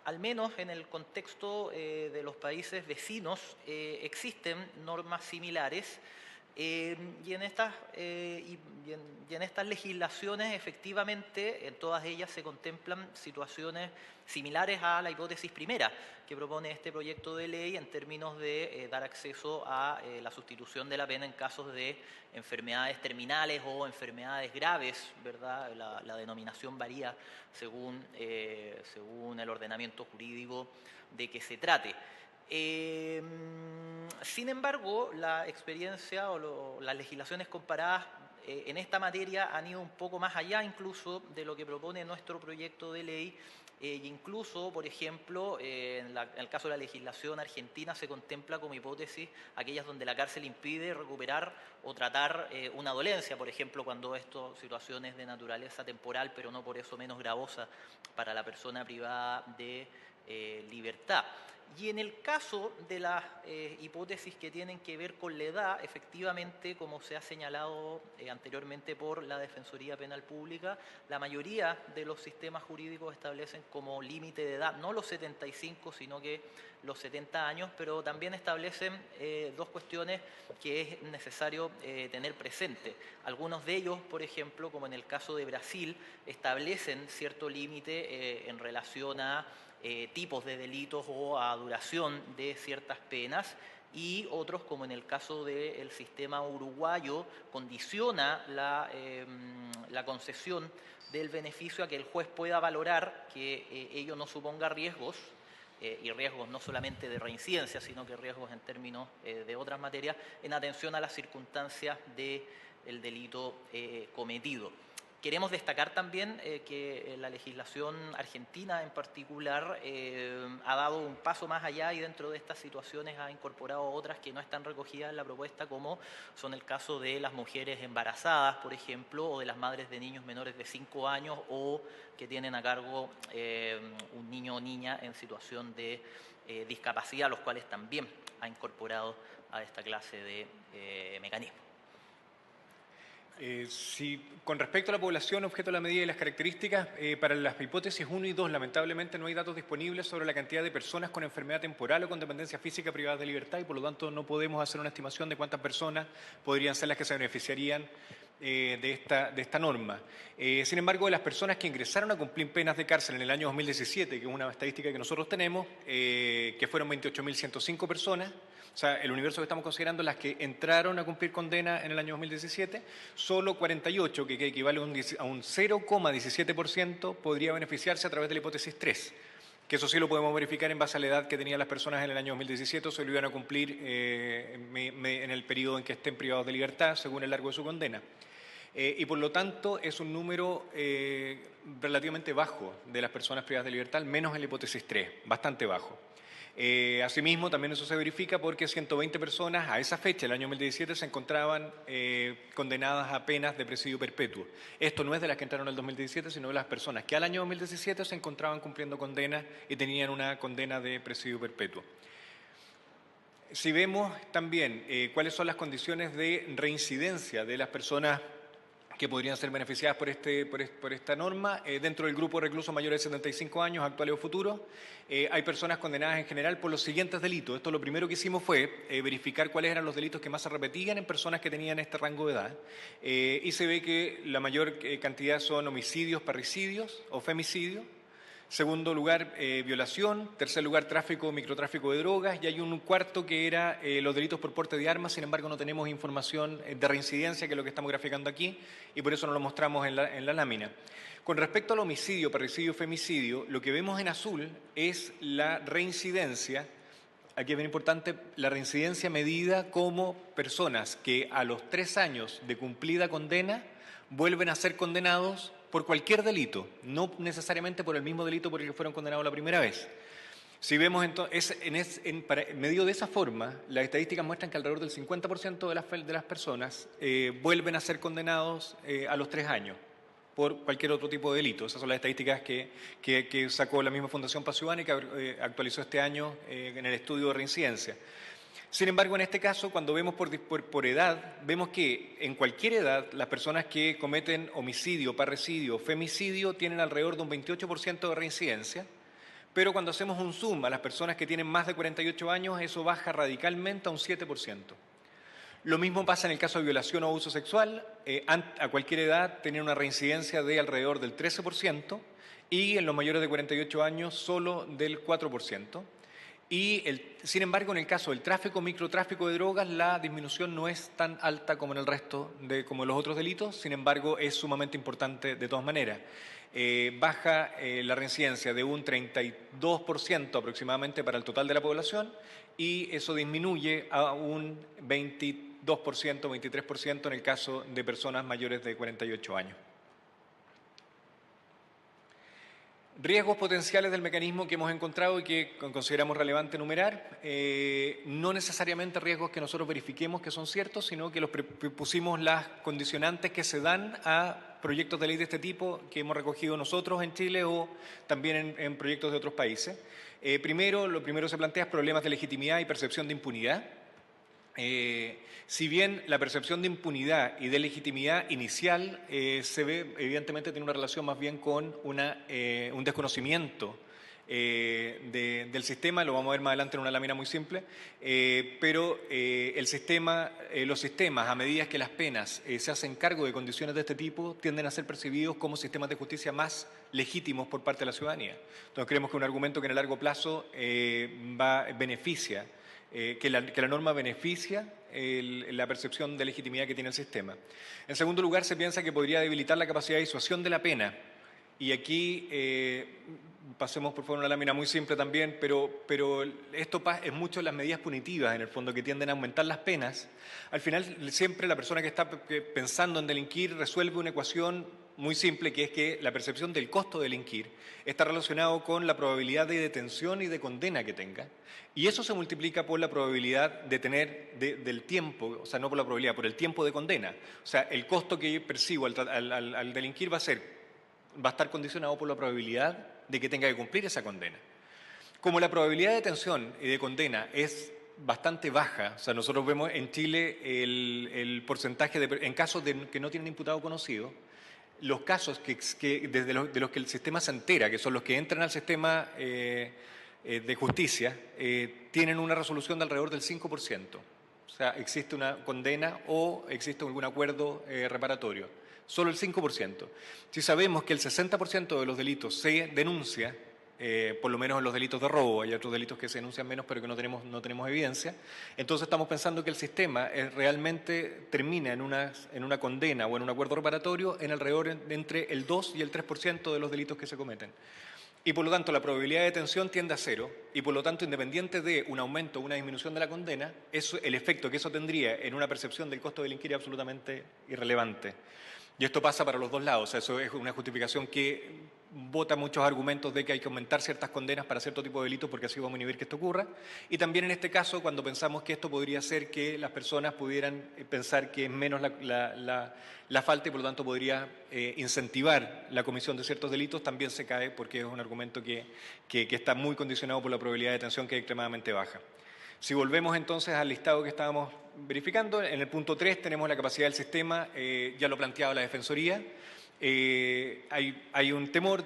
al menos en el contexto de los países vecinos existen normas similares. Y en estas legislaciones, efectivamente, en todas ellas se contemplan situaciones similares a la hipótesis primera que propone este proyecto de ley en términos de dar acceso a la sustitución de la pena en casos de enfermedades terminales o enfermedades graves, ¿verdad? La denominación varía según el ordenamiento jurídico de que se trate. Sin embargo, la experiencia o las legislaciones comparadas en esta materia han ido un poco más allá incluso de lo que propone nuestro proyecto de ley. Incluso, por ejemplo, en el caso de la legislación argentina se contempla como hipótesis aquellas donde la cárcel impide recuperar o tratar una dolencia, por ejemplo, cuando esto situaciones de naturaleza temporal, pero no por eso menos gravosa para la persona privada de libertad. Y en el caso de las hipótesis que tienen que ver con la edad, efectivamente, como se ha señalado anteriormente por la Defensoría Penal Pública, la mayoría de los sistemas jurídicos establecen como límite de edad no los 75, sino que los 70 años, pero también establecen dos cuestiones que es necesario tener presente. Algunos de ellos, por ejemplo, como en el caso de Brasil, establecen cierto límite en relación a tipos de delitos o a duración de ciertas penas, y otros, como en el caso del sistema uruguayo, condiciona la concesión del beneficio a que el juez pueda valorar que ello no suponga riesgos, y riesgos no solamente de reincidencia, sino que riesgos en términos de otras materias, en atención a las circunstancias del delito cometido. Queremos destacar también que la legislación argentina en particular ha dado un paso más allá y dentro de estas situaciones ha incorporado otras que no están recogidas en la propuesta, como son el caso de las mujeres embarazadas, por ejemplo, o de las madres de niños menores de 5 años o que tienen a cargo un niño o niña en situación de discapacidad, los cuales también ha incorporado a esta clase de mecanismos. Con respecto a la población objeto de la medida y las características, para las hipótesis 1 y 2, lamentablemente no hay datos disponibles sobre la cantidad de personas con enfermedad temporal o con dependencia física privadas de libertad y por lo tanto no podemos hacer una estimación de cuántas personas podrían ser las que se beneficiarían de esta norma. Sin embargo, de las personas que ingresaron a cumplir penas de cárcel en el año 2017, que es una estadística que nosotros tenemos, que fueron 28.105 personas, o sea, el universo que estamos considerando las que entraron a cumplir condena en el año 2017, solo 48, que equivale a un 0,17%, podría beneficiarse a través de la hipótesis 3, que eso sí lo podemos verificar en base a la edad que tenían las personas en el año 2017 o se lo iban a cumplir en el periodo en que estén privados de libertad, según el largo de su condena. Y por lo tanto es un número relativamente bajo de las personas privadas de libertad, al menos en la hipótesis 3, bastante bajo. Asimismo, también eso se verifica porque 120 personas a esa fecha, el año 2017, se encontraban condenadas a penas de presidio perpetuo. Esto no es de las que entraron en el 2017, sino de las personas que al año 2017 se encontraban cumpliendo condenas y tenían una condena de presidio perpetuo. Si vemos también cuáles son las condiciones de reincidencia de las personas que podrían ser beneficiadas por esta norma, dentro del grupo de reclusos mayores de 75 años, actuales o futuros, hay personas condenadas en general por los siguientes delitos. Esto lo primero que hicimos fue verificar cuáles eran los delitos que más se repetían en personas que tenían este rango de edad, y se ve que la mayor cantidad son homicidios, parricidios o femicidios. Segundo lugar, violación. Tercer lugar, tráfico, microtráfico de drogas. Y hay un cuarto que era los delitos por porte de armas. Sin embargo, no tenemos información de reincidencia, que es lo que estamos graficando aquí, y por eso no lo mostramos en la lámina. Con respecto al homicidio, parricidio, femicidio, lo que vemos en azul es la reincidencia. Aquí es bien importante, la reincidencia medida como personas que a los 3 años de cumplida condena vuelven a ser condenados por cualquier delito, no necesariamente por el mismo delito por el que fueron condenados la primera vez. Si vemos entonces, medido de esa forma, las estadísticas muestran que alrededor del 50% de las personas vuelven a ser condenados a los 3 años por cualquier otro tipo de delito. Esas son las estadísticas que sacó la misma Fundación Paz Ciudadana y que actualizó este año en el estudio de reincidencia. Sin embargo, en este caso, cuando vemos por edad, vemos que en cualquier edad las personas que cometen homicidio, parricidio, femicidio tienen alrededor de un 28% de reincidencia, pero cuando hacemos un zoom a las personas que tienen más de 48 años, eso baja radicalmente a un 7%. Lo mismo pasa en el caso de violación o abuso sexual. A cualquier edad tienen una reincidencia de alrededor del 13% y en los mayores de 48 años solo del 4%. Sin embargo, en el caso del tráfico, microtráfico de drogas, la disminución no es tan alta como en el resto como en los otros delitos. Sin embargo, es sumamente importante de todas maneras. Baja la reincidencia de un 32% aproximadamente para el total de la población y eso disminuye a un 22%, 23% en el caso de personas mayores de 48 años. Riesgos potenciales del mecanismo que hemos encontrado y que consideramos relevante enumerar, no necesariamente riesgos que nosotros verifiquemos que son ciertos, sino que pusimos las condicionantes que se dan a proyectos de ley de este tipo que hemos recogido nosotros en Chile o también en proyectos de otros países. Lo primero se plantea problemas de legitimidad y percepción de impunidad. Si bien la percepción de impunidad y de legitimidad inicial se ve, evidentemente tiene una relación más bien con un desconocimiento del sistema, lo vamos a ver más adelante en una lámina muy simple, pero los sistemas, a medida que las penas se hacen cargo de condiciones de este tipo, tienden a ser percibidos como sistemas de justicia más legítimos por parte de la ciudadanía. Entonces creemos que un argumento que en el largo plazo beneficia, que la norma beneficia la percepción de legitimidad que tiene el sistema. En segundo lugar, se piensa que podría debilitar la capacidad de disuasión de la pena. Y aquí, pasemos por favor una lámina muy simple también, pero esto es mucho las medidas punitivas, en el fondo, que tienden a aumentar las penas. Al final, siempre la persona que está pensando en delinquir resuelve una ecuación muy simple, que es que la percepción del costo de delinquir está relacionado con la probabilidad de detención y de condena que tenga. Y eso se multiplica por la probabilidad de tener del tiempo, o sea, no por la probabilidad, por el tiempo de condena. O sea, el costo que percibo al delinquir va a estar condicionado por la probabilidad de que tenga que cumplir esa condena. Como la probabilidad de detención y de condena es bastante baja, o sea, nosotros vemos en Chile el porcentaje en casos de que no tienen imputado conocido, los casos de los que el sistema se entera, que son los que entran al sistema de justicia, tienen una resolución de alrededor del 5%. O sea, existe una condena o existe algún acuerdo reparatorio. Solo el 5%. Si sabemos que el 60% de los delitos se denuncia, por lo menos en los delitos de robo, hay otros delitos que se denuncian menos pero que no tenemos evidencia, entonces estamos pensando que el sistema realmente termina en una condena o en un acuerdo reparatorio en alrededor entre el 2 y el 3% de los delitos que se cometen. Y por lo tanto la probabilidad de detención tiende a cero y por lo tanto independiente de un aumento o una disminución de la condena, el efecto que eso tendría en una percepción del costo de delinquir es absolutamente irrelevante. Y esto pasa para los dos lados, o sea, eso es una justificación que bota muchos argumentos de que hay que aumentar ciertas condenas para cierto tipo de delitos porque así vamos a inhibir que esto ocurra. Y también en este caso, cuando pensamos que esto podría hacer que las personas pudieran pensar que es menos la falta y por lo tanto podría incentivar la comisión de ciertos delitos, también se cae porque es un argumento que está muy condicionado por la probabilidad de detención que es extremadamente baja. Si volvemos entonces al listado que estábamos verificando, en el punto 3 tenemos la capacidad del sistema, ya lo planteaba la Defensoría. Hay un temor,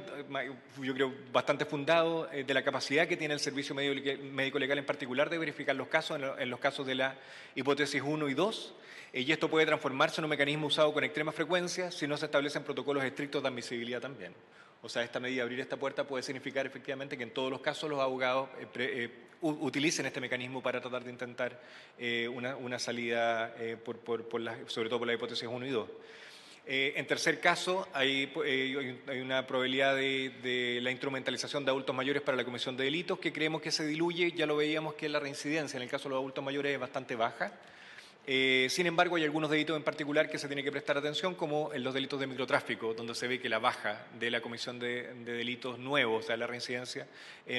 yo creo bastante fundado, de la capacidad que tiene el Servicio Médico Legal en particular de verificar los casos, en los casos de la hipótesis 1 y 2, y esto puede transformarse en un mecanismo usado con extrema frecuencia si no se establecen protocolos estrictos de admisibilidad también. O sea, esta medida, abrir esta puerta, puede significar efectivamente que en todos los casos los abogados utilicen este mecanismo para tratar de intentar una salida, sobre todo por la hipótesis 1 y 2. En tercer caso, hay una probabilidad de la instrumentalización de adultos mayores para la comisión de delitos que creemos que se diluye, ya lo veíamos que la reincidencia en el caso de los adultos mayores es bastante baja. Sin embargo, hay algunos delitos en particular que se tiene que prestar atención, como en los delitos de microtráfico, donde se ve que la baja de la comisión de delitos nuevos, o sea, la reincidencia,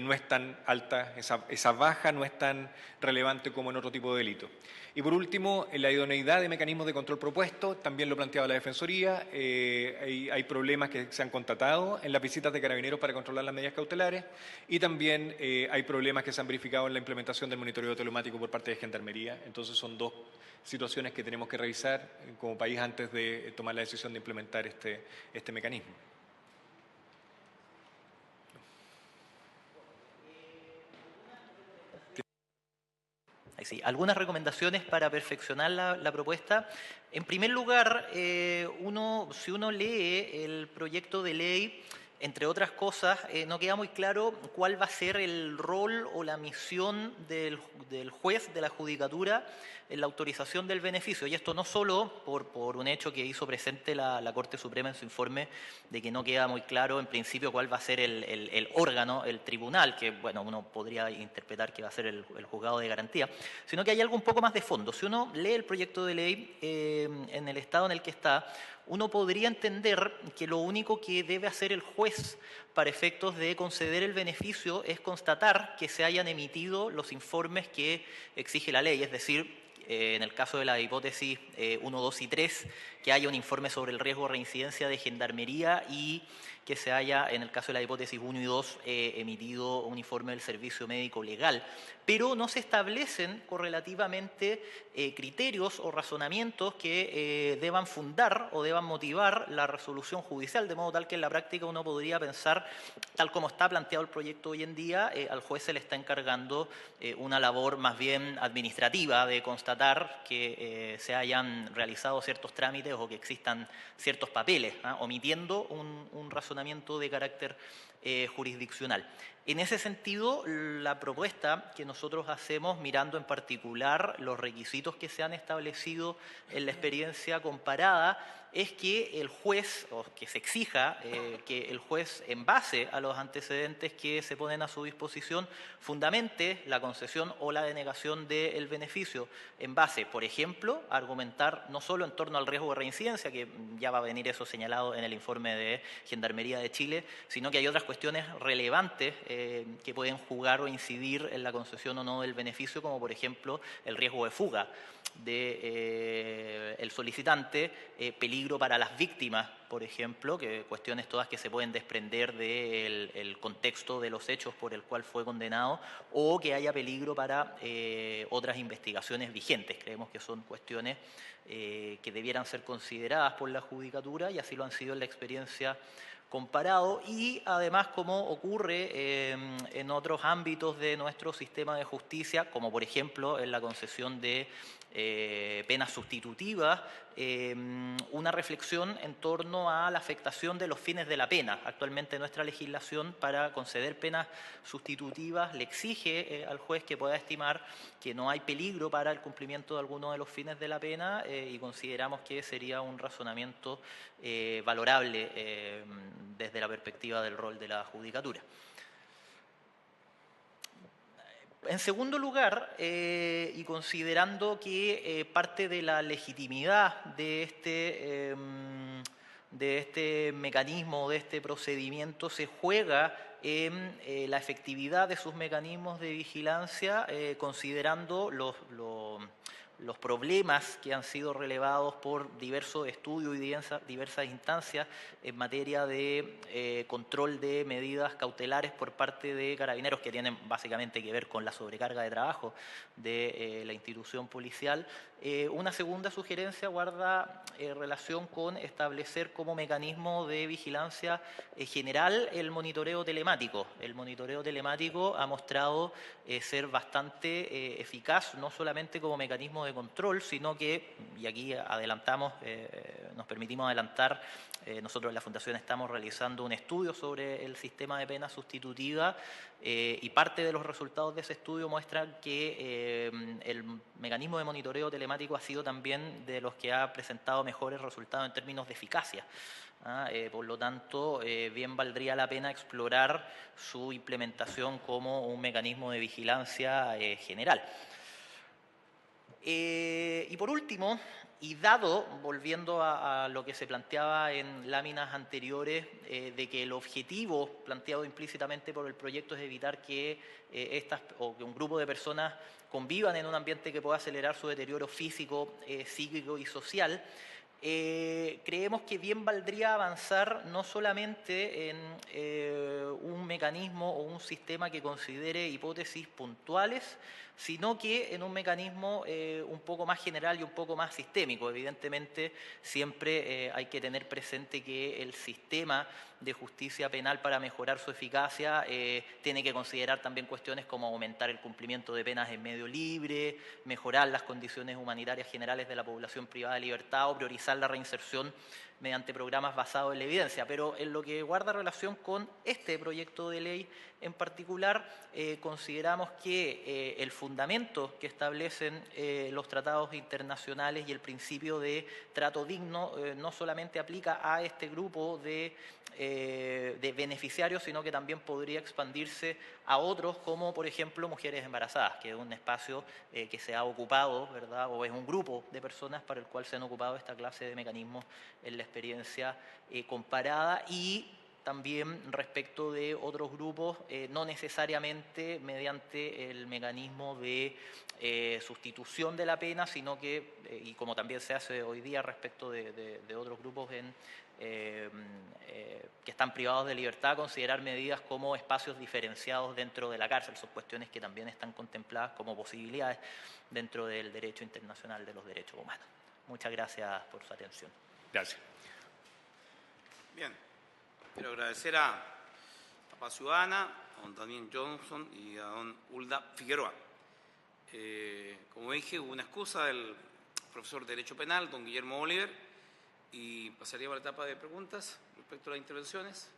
no es tan alta, esa baja no es tan relevante como en otro tipo de delitos. Y por último, en la idoneidad de mecanismos de control propuesto, también lo planteaba la Defensoría, hay problemas que se han constatado en las visitas de carabineros para controlar las medidas cautelares y también hay problemas que se han verificado en la implementación del monitoreo telemático por parte de Gendarmería. Entonces son dos situaciones que tenemos que revisar como país antes de tomar la decisión de implementar este mecanismo. Sí, algunas recomendaciones para perfeccionar la propuesta. En primer lugar, si uno lee el proyecto de ley, entre otras cosas, no queda muy claro cuál va a ser el rol o la misión del juez de la judicatura en la autorización del beneficio. Y esto no solo por un hecho que hizo presente la Corte Suprema en su informe, de que no queda muy claro en principio cuál va a ser el órgano, el tribunal, que bueno, uno podría interpretar que va a ser el juzgado de garantía, sino que hay algo un poco más de fondo. Si uno lee el proyecto de ley en el estado en el que está, uno podría entender que lo único que debe hacer el juez para efectos de conceder el beneficio es constatar que se hayan emitido los informes que exige la ley, es decir, en el caso de la hipótesis 1, 2 y 3, que haya un informe sobre el riesgo de reincidencia de Gendarmería y que se haya, en el caso de la hipótesis 1 y 2, emitido un informe del Servicio Médico Legal. Pero no se establecen correlativamente criterios o razonamientos que deban fundar o deban motivar la resolución judicial, de modo tal que en la práctica uno podría pensar, tal como está planteado el proyecto hoy en día, al juez se le está encargando una labor más bien administrativa de constatar que se hayan realizado ciertos trámites o que existan ciertos papeles, omitiendo un razonamiento de carácter jurisdiccional. En ese sentido, la propuesta que nosotros hacemos, mirando en particular los requisitos que se han establecido en la experiencia comparada, es que el juez, o que se exija que el juez, en base a los antecedentes que se ponen a su disposición, fundamente la concesión o la denegación del beneficio en base, por ejemplo, a argumentar no solo en torno al riesgo de reincidencia, que ya va a venir eso señalado en el informe de Gendarmería de Chile, sino que hay otras cuestiones relevantes que pueden jugar o incidir en la concesión o no del beneficio, como por ejemplo el riesgo de fuga del solicitante, peligro para las víctimas, por ejemplo, que cuestiones todas que se pueden desprender del contexto de los hechos por el cual fue condenado, o que haya peligro para otras investigaciones vigentes. Creemos que son cuestiones que debieran ser consideradas por la Judicatura, y así lo han sido en la experiencia comparado, y además, como ocurre en otros ámbitos de nuestro sistema de justicia, como por ejemplo en la concesión de penas sustitutivas, una reflexión en torno a la afectación de los fines de la pena. Actualmente nuestra legislación, para conceder penas sustitutivas, le exige al juez que pueda estimar que no hay peligro para el cumplimiento de alguno de los fines de la pena, y consideramos que sería un razonamiento valorable desde la perspectiva del rol de la Judicatura. En segundo lugar, y considerando que parte de la legitimidad de este mecanismo, de este procedimiento, se juega en la efectividad de sus mecanismos de vigilancia, considerando los problemas que han sido relevados por diversos estudios y diversas instancias en materia de control de medidas cautelares por parte de Carabineros, que tienen básicamente que ver con la sobrecarga de trabajo de la institución policial. Una segunda sugerencia guarda relación con establecer como mecanismo de vigilancia general el monitoreo telemático. El monitoreo telemático ha mostrado ser bastante eficaz, no solamente como mecanismo de control, sino que, y aquí adelantamos, nos permitimos adelantar, nosotros en la Fundación estamos realizando un estudio sobre el sistema de pena sustitutiva, y parte de los resultados de ese estudio muestran que el mecanismo de monitoreo telemático ha sido también de los que ha presentado mejores resultados en términos de eficacia. Por lo tanto, bien valdría la pena explorar su implementación como un mecanismo de vigilancia general. Y por último, y dado, volviendo a lo que se planteaba en láminas anteriores, de que el objetivo planteado implícitamente por el proyecto es evitar que que un grupo de personas convivan en un ambiente que pueda acelerar su deterioro físico, psíquico y social, creemos que bien valdría avanzar no solamente en un mecanismo o un sistema que considere hipótesis puntuales, sino que en un mecanismo un poco más general y un poco más sistémico. Evidentemente, siempre hay que tener presente que el sistema de justicia penal, para mejorar su eficacia, tiene que considerar también cuestiones como aumentar el cumplimiento de penas en medio libre, mejorar las condiciones humanitarias generales de la población privada de libertad o priorizar la reinserción mediante programas basados en la evidencia. Pero en lo que guarda relación con este proyecto de ley en particular, consideramos que el fundamento que establecen los tratados internacionales y el principio de trato digno no solamente aplica a este grupo de beneficiarios, sino que también podría expandirse a otros, como por ejemplo mujeres embarazadas, que es un espacio que se ha ocupado, ¿verdad?, o es un grupo de personas para el cual se han ocupado esta clase de mecanismos en la experiencia comparada, y también respecto de otros grupos, no necesariamente mediante el mecanismo de sustitución de la pena, sino que, y como también se hace hoy día respecto de otros grupos que están privados de libertad, considerar medidas como espacios diferenciados dentro de la cárcel. Son cuestiones que también están contempladas como posibilidades dentro del derecho internacional de los derechos humanos. Muchas gracias por su atención. Gracias. Bien, quiero agradecer a Paz Ciudadana, a don Daniel Johnson y a don Hulda Figueroa. Como dije, hubo una excusa del profesor de Derecho Penal, don Guillermo Oliver, y pasaría a la etapa de preguntas respecto a las intervenciones.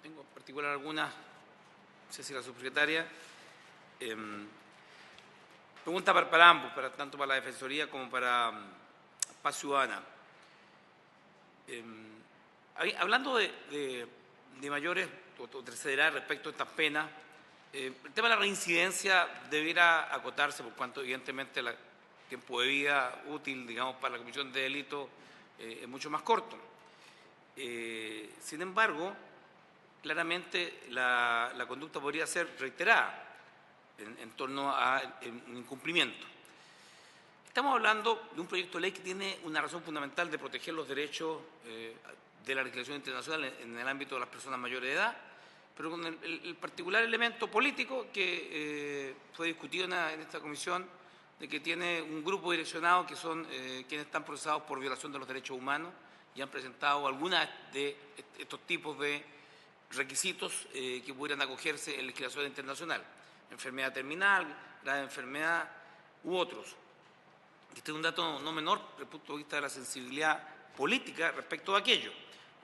tengo en particular algunas, no sé si la subsecretaria. Pregunta para ambos, tanto para la Defensoría como para Paz Ciudadana. Hablando de mayores o tercera edad respecto a estas penas, el tema de la reincidencia debiera acotarse, por cuanto evidentemente el tiempo de vida útil, digamos, para la comisión de delito es mucho más corto. Sin embargo, claramente la conducta podría ser reiterada en torno a un incumplimiento. Estamos hablando de un proyecto de ley que tiene una razón fundamental de proteger los derechos de la legislación internacional en el ámbito de las personas mayores de edad, pero con el particular elemento político que fue discutido en esta comisión, de que tiene un grupo direccionado que son quienes están procesados por violación de los derechos humanos y han presentado algunas de estos tipos de requisitos que pudieran acogerse en legislación internacional: enfermedad terminal, grave enfermedad u otros. Este es un dato no menor desde el punto de vista de la sensibilidad política respecto a aquello.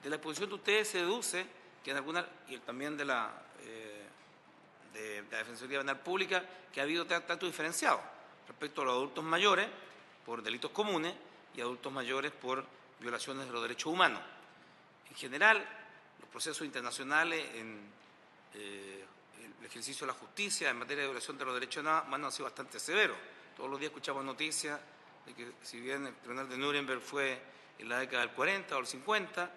De la exposición de ustedes se deduce que en algunas, y también de la Defensoría Penal Pública, que ha habido trato diferenciado respecto a los adultos mayores por delitos comunes y adultos mayores por violaciones de los derechos humanos. En general, los procesos internacionales en el ejercicio de la justicia en materia de violación de los derechos humanos han sido bastante severos. Todos los días escuchamos noticias de que, si bien el Tribunal de Nuremberg fue en la década del 40 o el 50,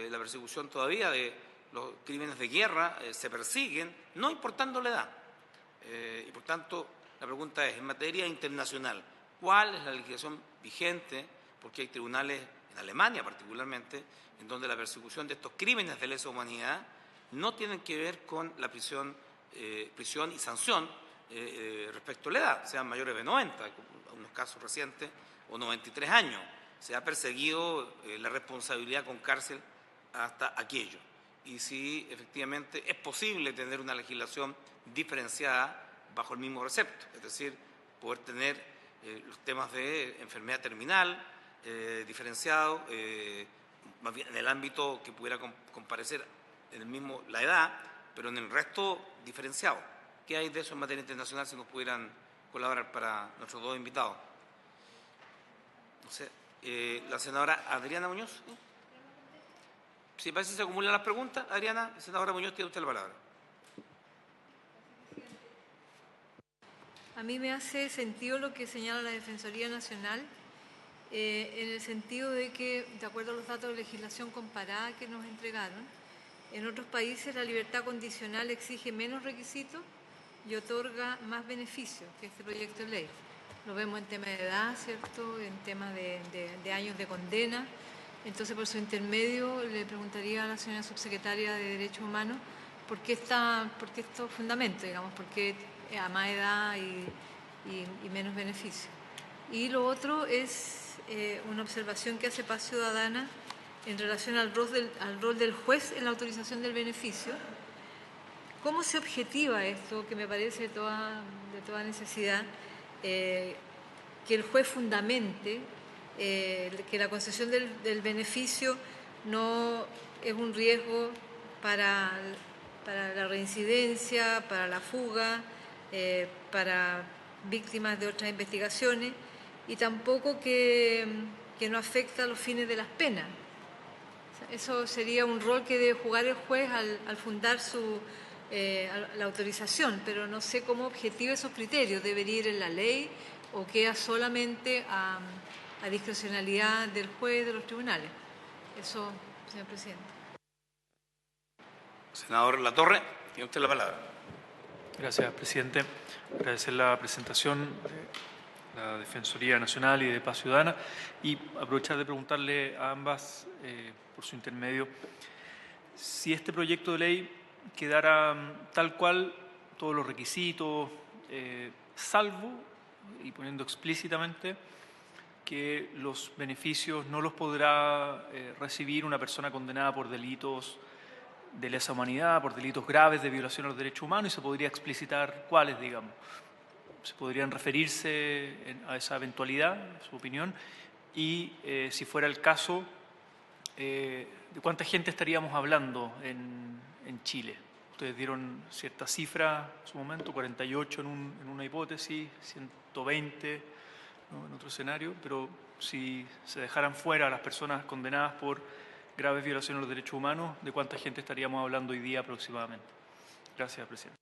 la persecución todavía de los crímenes de guerra se persiguen, no importando la edad. Y por tanto, la pregunta es, en materia internacional, ¿cuál es la legislación vigente? Porque hay tribunales, en Alemania particularmente, en donde la persecución de estos crímenes de lesa humanidad no tienen que ver con la prisión y sanción respecto a la edad, sean mayores de 90, unos casos recientes, o 93 años. Se ha perseguido la responsabilidad con cárcel hasta aquello. Y si efectivamente es posible tener una legislación diferenciada bajo el mismo recepto, es decir, poder tener los temas de enfermedad terminal diferenciado, más bien en el ámbito que pudiera comparecer en el mismo la edad, pero en el resto diferenciado. ¿Qué hay de eso en materia internacional, si nos pudieran colaborar para nuestros dos invitados? No sé, la senadora Adriana Muñoz. Si parece que se acumulan las preguntas, Adriana, senadora Muñoz, tiene usted la palabra. A mí me hace sentido lo que señala la Defensoría Nacional, en el sentido de que, de acuerdo a los datos de legislación comparada que nos entregaron, en otros países la libertad condicional exige menos requisitos y otorga más beneficios que este proyecto de ley. Lo vemos en tema de edad, ¿cierto?, en tema de años de condena. Entonces, por su intermedio, le preguntaría a la señora subsecretaria de Derechos Humanos por qué estos fundamentos, digamos, por qué a más edad y menos beneficio. Y lo otro es una observación que hace Paz Ciudadana en relación al rol del juez en la autorización del beneficio. ¿Cómo se objetiva esto, que me parece de toda necesidad, que el juez fundamente que la concesión del beneficio no es un riesgo para la reincidencia, para la fuga, para víctimas de otras investigaciones, y tampoco que no afecta a los fines de las penas? Eso sería un rol que debe jugar el juez al fundar la autorización, pero no sé cómo objetiva esos criterios. ¿Debería ir en la ley o queda solamente a discrecionalidad del juez, de los tribunales? Eso, señor presidente. Senador Latorre, tiene usted la palabra. Gracias, presidente. Agradecer la presentación de la Defensoría Nacional y de Paz Ciudadana y aprovechar de preguntarle a ambas, por su intermedio, si este proyecto de ley quedara tal cual todos los requisitos, salvo, y poniendo explícitamente, que los beneficios no los podrá recibir una persona condenada por delitos de lesa humanidad, por delitos graves de violación a los derechos humanos, y se podría explicitar cuáles, digamos. ¿Se podrían referirse a esa eventualidad, en su opinión? Y si fuera el caso, ¿de cuánta gente estaríamos hablando en Chile? Ustedes dieron cierta cifra en su momento, 48 en una hipótesis, 120, ¿no?, en otro escenario, pero si se dejaran fuera a las personas condenadas por graves violaciones de los derechos humanos, ¿de cuánta gente estaríamos hablando hoy día aproximadamente? Gracias, presidente.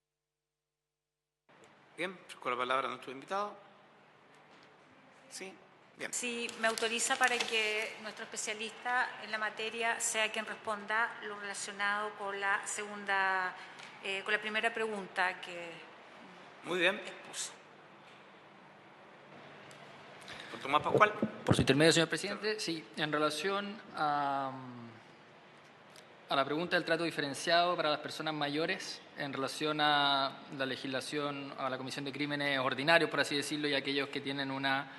Bien, con la palabra a nuestro invitado. Sí, bien. Si me autoriza para que nuestro especialista en la materia sea quien responda lo relacionado con la segunda, con la primera pregunta que Muy bien. expuso. Don Tomás Pascual. Por su intermedio, señor presidente, sí, en relación a la pregunta del trato diferenciado para las personas mayores, en relación a la legislación, a la Comisión de Crímenes Ordinarios, por así decirlo, y aquellos que tienen una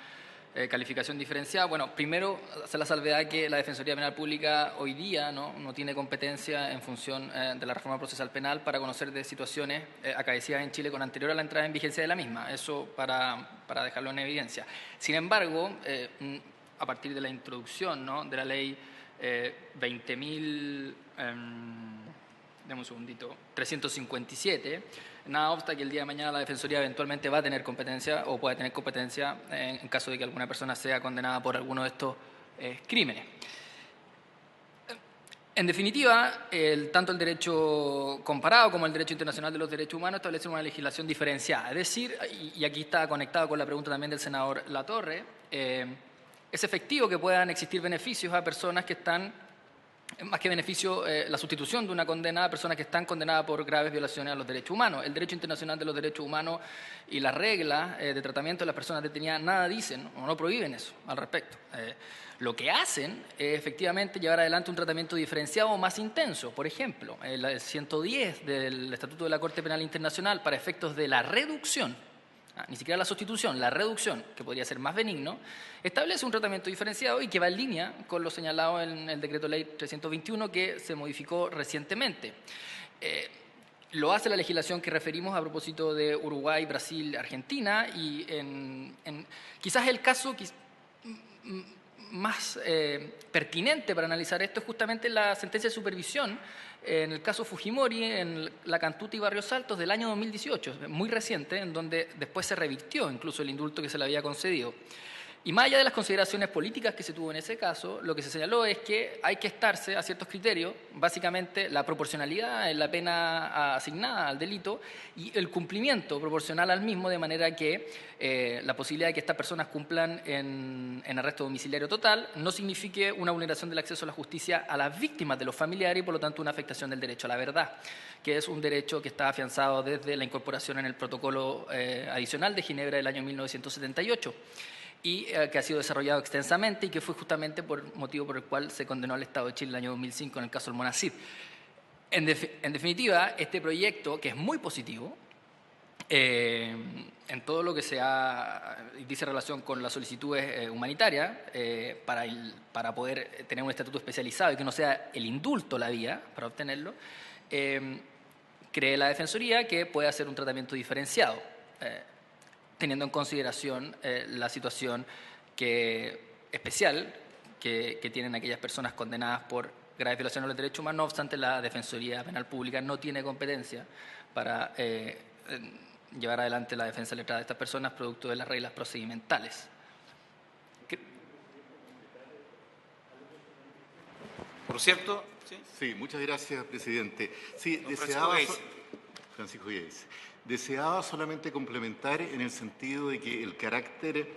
calificación diferenciada. Bueno, primero, hacer la salvedad que la Defensoría Penal Pública hoy día no tiene competencia en función de la reforma procesal penal para conocer de situaciones acaecidas en Chile con anterior a la entrada en vigencia de la misma. Eso para dejarlo en evidencia. Sin embargo, a partir de la introducción, ¿no?, de la ley 20.000, deme un segundito, 357, nada obsta que el día de mañana la Defensoría eventualmente va a tener competencia o pueda tener competencia en caso de que alguna persona sea condenada por alguno de estos crímenes. En definitiva, tanto el derecho comparado como el derecho internacional de los derechos humanos establecen una legislación diferenciada. Es decir, y aquí está conectado con la pregunta también del senador Latorre, es efectivo que puedan existir beneficios a personas que están, más que beneficio, la sustitución de una condena a personas que están condenadas por graves violaciones a los derechos humanos. El derecho internacional de los derechos humanos y las reglas de tratamiento de las personas detenidas nada dicen o no prohíben eso al respecto. Lo que hacen es efectivamente llevar adelante un tratamiento diferenciado o más intenso. Por ejemplo, el 110 del Estatuto de la Corte Penal Internacional, para efectos de la reducción, ni siquiera la sustitución, la reducción, que podría ser más benigno, establece un tratamiento diferenciado y que va en línea con lo señalado en el Decreto Ley 321 que se modificó recientemente. Lo hace la legislación que referimos a propósito de Uruguay, Brasil, Argentina, y quizás el caso más pertinente para analizar esto es justamente la sentencia de supervisión en el caso Fujimori, en la Cantuta y Barrios Altos del año 2018, muy reciente, en donde después se revirtió incluso el indulto que se le había concedido. Y más allá de las consideraciones políticas que se tuvo en ese caso, lo que se señaló es que hay que estarse a ciertos criterios, básicamente la proporcionalidad en la pena asignada al delito y el cumplimiento proporcional al mismo, de manera que la posibilidad de que estas personas cumplan en arresto domiciliario total no signifique una vulneración del acceso a la justicia a las víctimas de los familiares y por lo tanto una afectación del derecho a la verdad, que es un derecho que está afianzado desde la incorporación en el protocolo adicional de Ginebra del año 1978. Y que ha sido desarrollado extensamente y que fue justamente por motivo por el cual se condenó al Estado de Chile en el año 2005 en el caso del Monacid. En definitiva, este proyecto, que es muy positivo, en todo lo que dice relación con las solicitudes humanitarias, para poder tener un estatuto especializado y que no sea el indulto la vía para obtenerlo, cree la Defensoría que puede hacer un tratamiento diferenciado, teniendo en consideración la situación especial que tienen aquellas personas condenadas por graves violaciones de los derechos humanos. No obstante, la Defensoría Penal Pública no tiene competencia para llevar adelante la defensa letrada de estas personas producto de las reglas procedimentales. Por cierto. Sí, muchas gracias, presidente. Sí, Francisco Geis. Deseaba solamente complementar en el sentido de que el carácter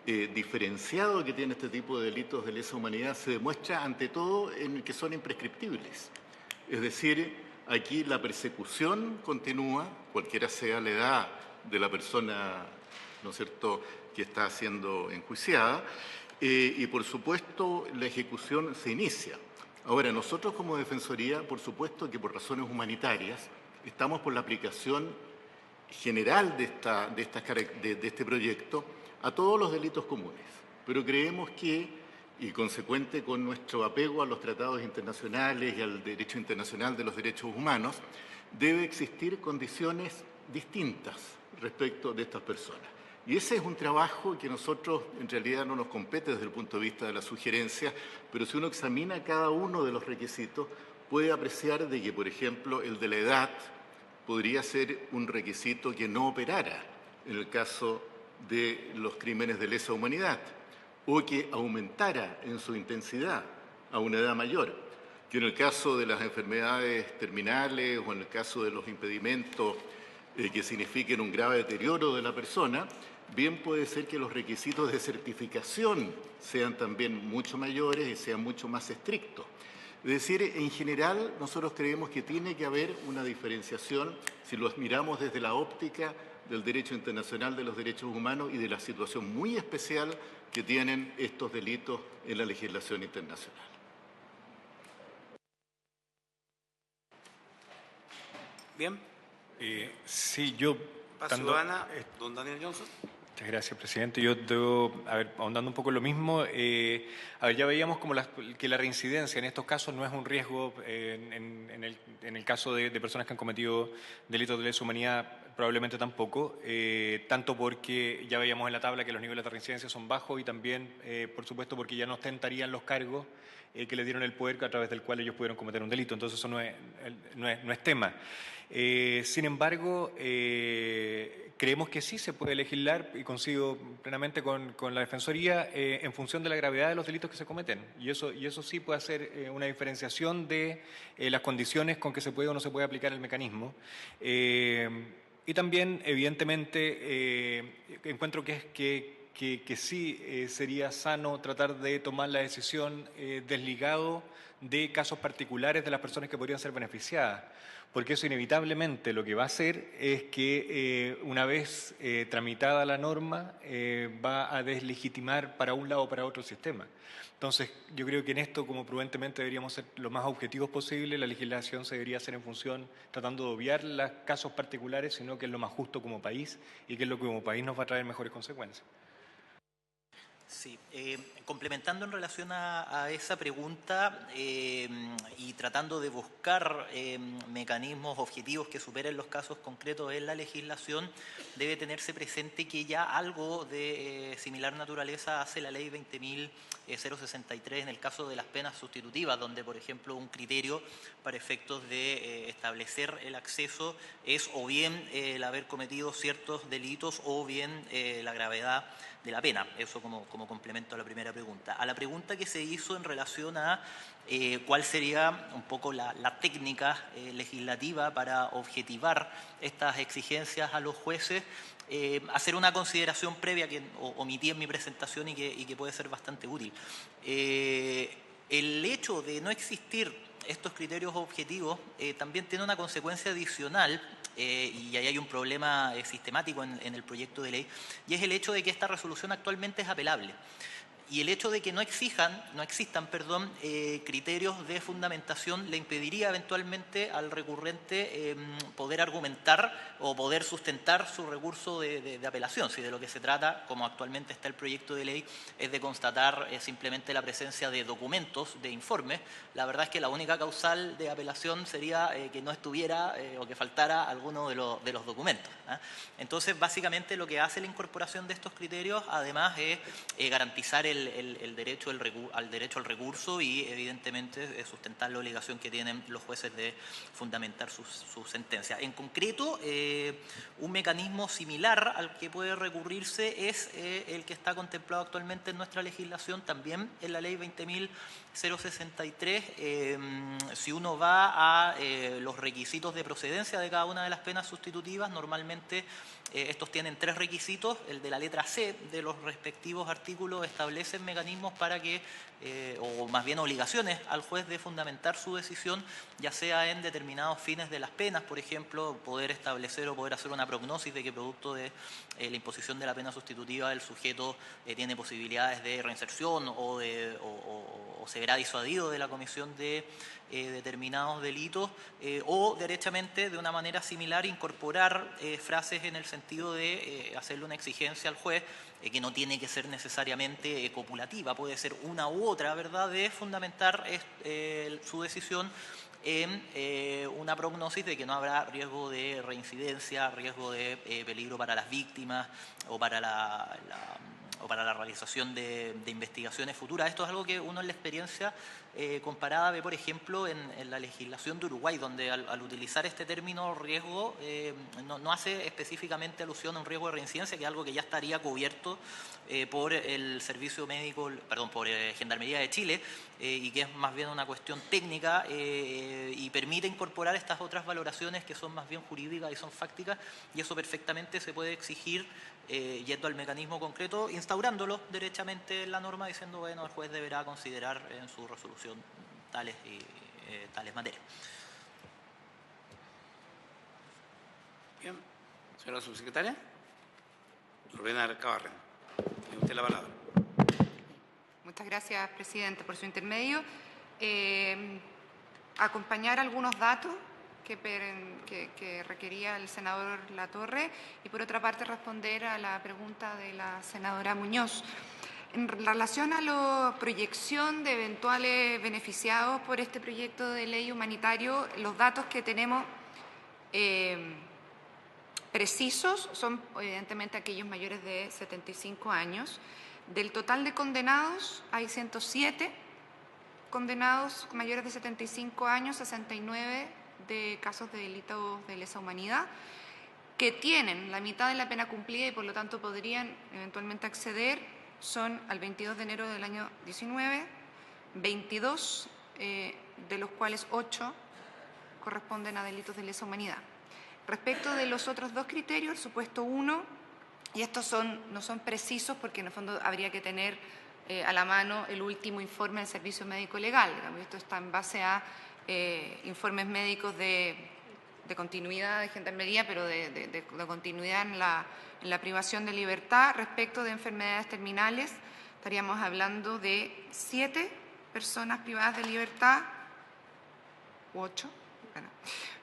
diferenciado que tiene este tipo de delitos de lesa humanidad se demuestra ante todo en que son imprescriptibles. Es decir, aquí la persecución continúa, cualquiera sea la edad de la persona, ¿no es cierto?, que está siendo enjuiciada, y por supuesto la ejecución se inicia. Ahora, nosotros como Defensoría, por supuesto que por razones humanitarias, estamos por la aplicación general de este proyecto a todos los delitos comunes, pero creemos que, y consecuente con nuestro apego a los tratados internacionales y al derecho internacional de los derechos humanos, debe existir condiciones distintas respecto de estas personas. Y ese es un trabajo que nosotros en realidad no nos compete desde el punto de vista de la sugerencia, pero si uno examina cada uno de los requisitos, puede apreciar de que, por ejemplo, el de la edad podría ser un requisito que no operara en el caso de los crímenes de lesa humanidad, o que aumentara en su intensidad a una edad mayor, que en el caso de las enfermedades terminales o en el caso de los impedimentos que signifiquen un grave deterioro de la persona, bien puede ser que los requisitos de certificación sean también mucho mayores y sean mucho más estrictos. Es decir, en general nosotros creemos que tiene que haber una diferenciación si los miramos desde la óptica del derecho internacional de los derechos humanos y de la situación muy especial que tienen estos delitos en la legislación internacional. Bien. Sí, yo... Ciudadana, don Daniel Johnson. Muchas gracias, presidente. Yo debo, ahondando un poco en lo mismo, ya veíamos como que la reincidencia en estos casos no es un riesgo en el caso de personas que han cometido delitos de lesa humanidad, probablemente tampoco, tanto porque ya veíamos en la tabla que los niveles de reincidencia son bajos y también, por supuesto, porque ya no ostentarían los cargos que les dieron el poder a través del cual ellos pudieron cometer un delito. Entonces eso no es tema. Sin embargo, creemos que sí se puede legislar, y coincido plenamente con la Defensoría, en función de la gravedad de los delitos que se cometen. Y eso sí puede hacer una diferenciación de las condiciones con que se puede o no se puede aplicar el mecanismo. Y también, evidentemente, encuentro que sí sería sano tratar de tomar la decisión desligado de casos particulares de las personas que podrían ser beneficiadas, porque eso inevitablemente lo que va a hacer es que una vez tramitada la norma va a deslegitimar para un lado o para otro el sistema. Entonces, yo creo que en esto, como prudentemente deberíamos ser lo más objetivos posible, la legislación se debería hacer en función, tratando de obviar los casos particulares, sino que es lo más justo como país y que es lo que como país nos va a traer mejores consecuencias. Sí, complementando en relación a esa pregunta y tratando de buscar mecanismos objetivos que superen los casos concretos en la legislación, debe tenerse presente que ya algo de similar naturaleza hace la ley 20.063 en el caso de las penas sustitutivas, donde, por ejemplo, un criterio para efectos de establecer el acceso es o bien el haber cometido ciertos delitos o bien la gravedad de la pena. Eso como complemento a la primera pregunta. A la pregunta que se hizo en relación a cuál sería un poco la técnica legislativa para objetivar estas exigencias a los jueces, hacer una consideración previa que omití en mi presentación y que puede ser bastante útil. El hecho de no existir estos criterios objetivos también tiene una consecuencia adicional, y ahí hay un problema sistemático en el proyecto de ley, y es el hecho de que esta resolución actualmente es apelable. Y el hecho de que no existan criterios de fundamentación le impediría eventualmente al recurrente poder argumentar o poder sustentar su recurso de apelación. Si de lo que se trata, como actualmente está el proyecto de ley, es de constatar simplemente la presencia de documentos, de informes, la verdad es que la única causal de apelación sería que no estuviera o que faltara alguno de los documentos. Entonces, básicamente lo que hace la incorporación de estos criterios, además, es garantizar el derecho al derecho al recurso y, evidentemente, sustentar la obligación que tienen los jueces de fundamentar sus sentencias. En concreto, un mecanismo similar al que puede recurrirse es el que está contemplado actualmente en nuestra legislación, también en la ley 20.063. Si uno va a los requisitos de procedencia de cada una de las penas sustitutivas, normalmente estos tienen 3 requisitos. El de la letra C de los respectivos artículos establece mecanismos para que, o más bien obligaciones al juez de fundamentar su decisión, ya sea en determinados fines de las penas, por ejemplo, poder establecer o poder hacer una prognosis de que producto de la imposición de la pena sustitutiva el sujeto tiene posibilidades de reinserción o se verá disuadido de la comisión de determinados delitos, o derechamente, de una manera similar, incorporar frases en el sentido de hacerle una exigencia al juez que no tiene que ser necesariamente copulativa, puede ser una u otra, ¿verdad?, de fundamentar su decisión en una prognosis de que no habrá riesgo de reincidencia, riesgo de peligro para las víctimas o para la realización de investigaciones futuras. Esto es algo que uno en la experiencia comparada ve, por ejemplo, en la legislación de Uruguay, donde al utilizar este término riesgo no hace específicamente alusión a un riesgo de reincidencia, que es algo que ya estaría cubierto por el Servicio Médico, perdón, por Gendarmería de Chile, y que es más bien una cuestión técnica y permite incorporar estas otras valoraciones que son más bien jurídicas y son fácticas, y eso perfectamente se puede exigir yendo al mecanismo concreto, instaurándolo derechamente en la norma, diciendo, bueno, el juez deberá considerar en su resolución tales materias. Bien. Señora subsecretaria. Lorena Cabarren, tiene usted la palabra. Muchas gracias, presidente, por su intermedio. Acompañar algunos datos que requería el senador Latorre y, por otra parte, responder a la pregunta de la senadora Muñoz. En relación a la proyección de eventuales beneficiados por este proyecto de ley humanitario, los datos que tenemos precisos son evidentemente aquellos mayores de 75 años. Del total de condenados hay 107 condenados mayores de 75 años, 69 de casos de delitos de lesa humanidad, que tienen la mitad de la pena cumplida y por lo tanto podrían eventualmente acceder, son al 22 de enero del año 19, 22 de los cuales 8 corresponden a delitos de lesa humanidad. Respecto de los otros dos criterios, el supuesto 1, y estos no son precisos porque en el fondo habría que tener a la mano el último informe del Servicio Médico Legal. Esto está en base a informes médicos de continuidad de gendarmería, pero de continuidad en la privación de libertad. Respecto de enfermedades terminales, estaríamos hablando de 7 personas privadas de libertad, 8, bueno,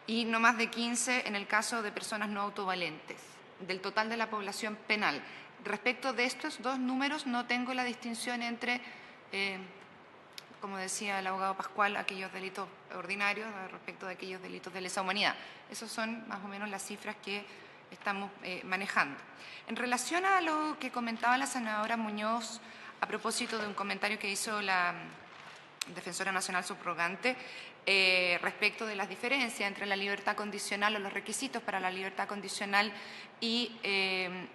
y no más de 15 en el caso de personas no autovalentes, del total de la población penal. Respecto de estos dos números no tengo la distinción entre, como decía el abogado Pascual, aquellos delitos ordinarios respecto de aquellos delitos de lesa humanidad. Esas son más o menos las cifras que estamos manejando. En relación a lo que comentaba la senadora Muñoz a propósito de un comentario que hizo la Defensora Nacional Subrogante respecto de las diferencias entre la libertad condicional o los requisitos para la libertad condicional y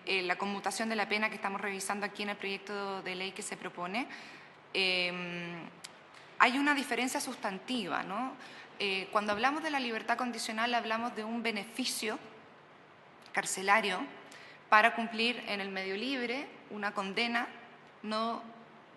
la conmutación de la pena que estamos revisando aquí en el proyecto de ley que se propone, hay una diferencia sustantiva, ¿no? Cuando hablamos de la libertad condicional hablamos de un beneficio carcelario para cumplir en el medio libre una condena,